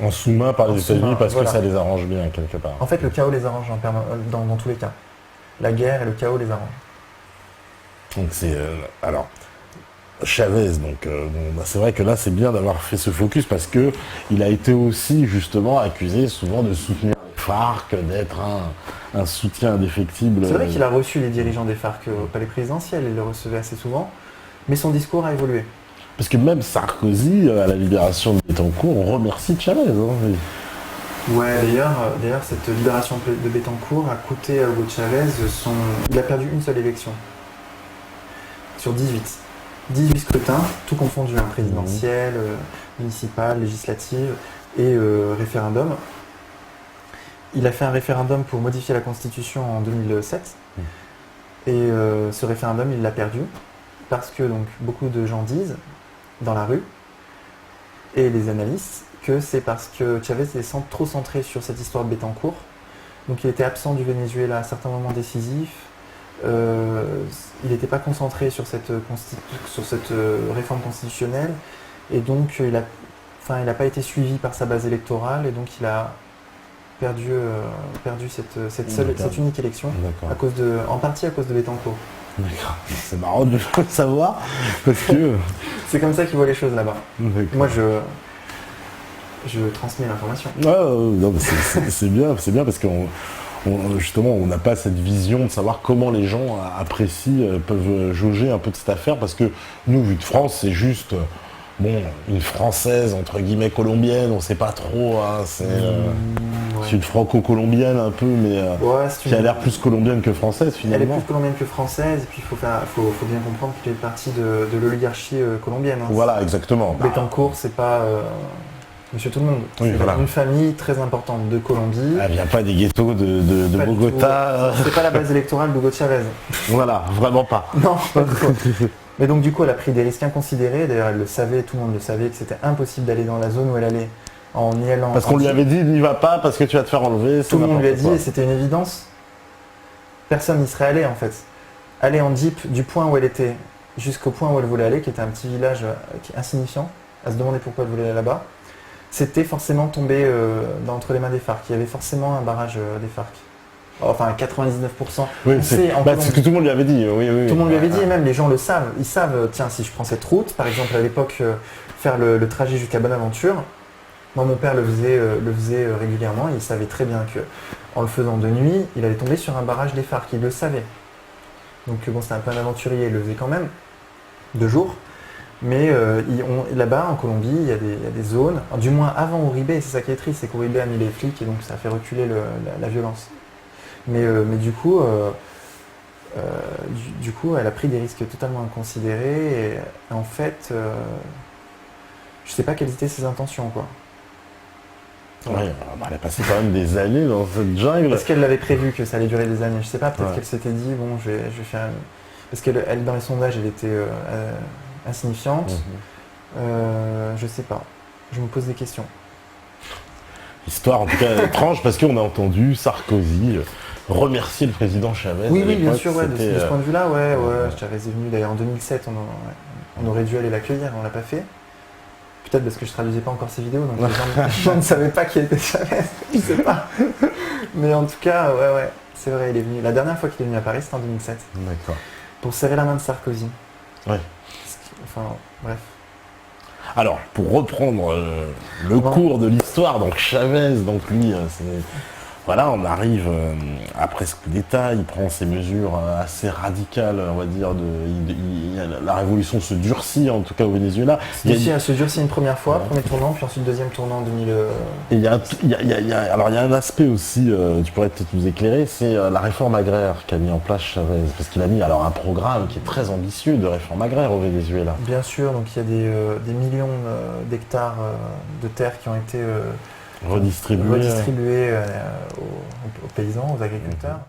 En sous-main par les En États-Unis sous-main, parce voilà. que ça les arrange bien quelque part. En fait, le chaos les arrange dans tous les cas. La guerre et le chaos les arrangent. Donc c'est alors Chavez, donc bon, bah, c'est vrai que là c'est bien d'avoir fait ce focus parce que il a été aussi justement accusé souvent de soutenir les FARC, d'être un soutien indéfectible. C'est vrai qu'il a reçu les dirigeants des FARC au palais présidentiel, il le recevait assez souvent, mais son discours a évolué. Parce que même Sarkozy, à la libération de Bettencourt, remercie Chavez. Hein. Ouais, d'ailleurs, cette libération de Bettencourt a coûté à Hugo Chavez il a perdu une seule élection. Sur 18. 18 scrutins, tout confondu, hein, présidentiel, municipal, législative et référendum. Il a fait un référendum pour modifier la Constitution en 2007. Et ce référendum, il l'a perdu. Parce que donc, beaucoup de gens disent, dans la rue, et les analystes, que c'est parce que Chavez est trop centré sur cette histoire de Bettencourt. Donc il était absent du Venezuela à certains moments décisifs. Il n'était pas concentré sur cette réforme constitutionnelle. Et donc il n'a pas été suivi par sa base électorale. Et donc il a perdu cette unique élection, en partie à cause de Bettencourt. D'accord. C'est marrant de le savoir parce que c'est comme ça qu'ils voient les choses là-bas. Moi je transmets l'information. Non, mais c'est bien parce qu'on justement on n'a pas cette vision de savoir comment les gens apprécient, peuvent jauger un peu de cette affaire parce que nous, vu de France, c'est juste une française entre guillemets colombienne, on sait pas trop, hein, c'est une franco-colombienne un peu, mais qui a l'air plus colombienne que française finalement. Elle est plus colombienne que française, et puis il faut bien comprendre qu'elle est partie de l'oligarchie colombienne. Hein. Voilà, exactement. Bettencourt, c'est pas Monsieur tout le monde. Oui, c'est une famille très importante de Colombie. Elle vient pas des ghettos de Bogota. C'est pas la base électorale d'Hugo Chavez. Voilà, vraiment pas. Non, pas du tout. Mais donc du coup, elle a pris des risques inconsidérés. D'ailleurs, elle le savait, tout le monde le savait, que c'était impossible d'aller dans la zone où elle allait en y allant. Parce qu'on lui avait dit, n'y va pas parce que tu vas te faire enlever. Tout le monde lui a dit, et c'était une évidence. Personne n'y serait allé en fait. Aller en jeep du point où elle était jusqu'au point où elle voulait aller, qui était un petit village insignifiant, à se demander pourquoi elle voulait aller là-bas, c'était forcément tombé entre les mains des FARC. Il y avait forcément un barrage des FARC. Enfin, 99%. Oui, c'est ce que tout le monde lui avait dit. Oui, tout le monde lui avait dit, et même les gens le savent. Ils savent, tiens, si je prends cette route, par exemple à l'époque, faire le trajet jusqu'à Bonaventure, moi mon père le faisait régulièrement, et il savait très bien que en le faisant de nuit, il allait tomber sur un barrage des FARC, il le savait. Donc bon, c'était un peu un aventurier, il le faisait quand même, de jour. Mais là-bas, en Colombie, il y a des zones, du moins avant Uribe, c'est ça qui est triste, c'est qu'Uribe a mis les flics et donc ça a fait reculer la violence. Mais du coup, elle a pris des risques totalement inconsidérés et en fait, je sais pas quelles étaient ses intentions, quoi. Ouais, elle a passé quand même des années dans cette jungle. Est-ce qu'elle l'avait prévu que ça allait durer des années? Je sais pas, peut-être qu'elle s'était dit, bon, je vais faire... Parce qu'elle, dans les sondages, elle était insignifiante. Je sais pas. Je me pose des questions. Histoire en tout cas étrange parce qu'on a entendu Sarkozy remercier le président Chavez. Oui, bien sûr, de ce point de vue-là, Chavez est venu d'ailleurs en 2007, on aurait dû aller l'accueillir, on l'a pas fait. Peut-être parce que je traduisais pas encore ses vidéos, donc les gens ne savaient pas qui était Chavez, je sais pas. Mais en tout cas, c'est vrai, il est venu. La dernière fois qu'il est venu à Paris, c'était en 2007. D'accord. Pour serrer la main de Sarkozy. Ouais. Enfin, bref. Alors, pour reprendre le cours de l'histoire, donc Chavez, donc lui, voilà, on arrive après ce coup d'État, il prend ses mesures assez radicales, on va dire, il la révolution se durcit, en tout cas au Venezuela. Ici, elle se durcit une première fois, premier tournant, puis ensuite deuxième tournant en 2000. Et il y a un aspect aussi, tu pourrais peut-être nous éclairer, c'est la réforme agraire qu'a mis en place Chavez. Parce qu'il a mis alors un programme qui est très ambitieux de réforme agraire au Venezuela. Bien sûr, donc il y a des millions d'hectares de terres qui ont été Redistribués aux paysans, aux agriculteurs.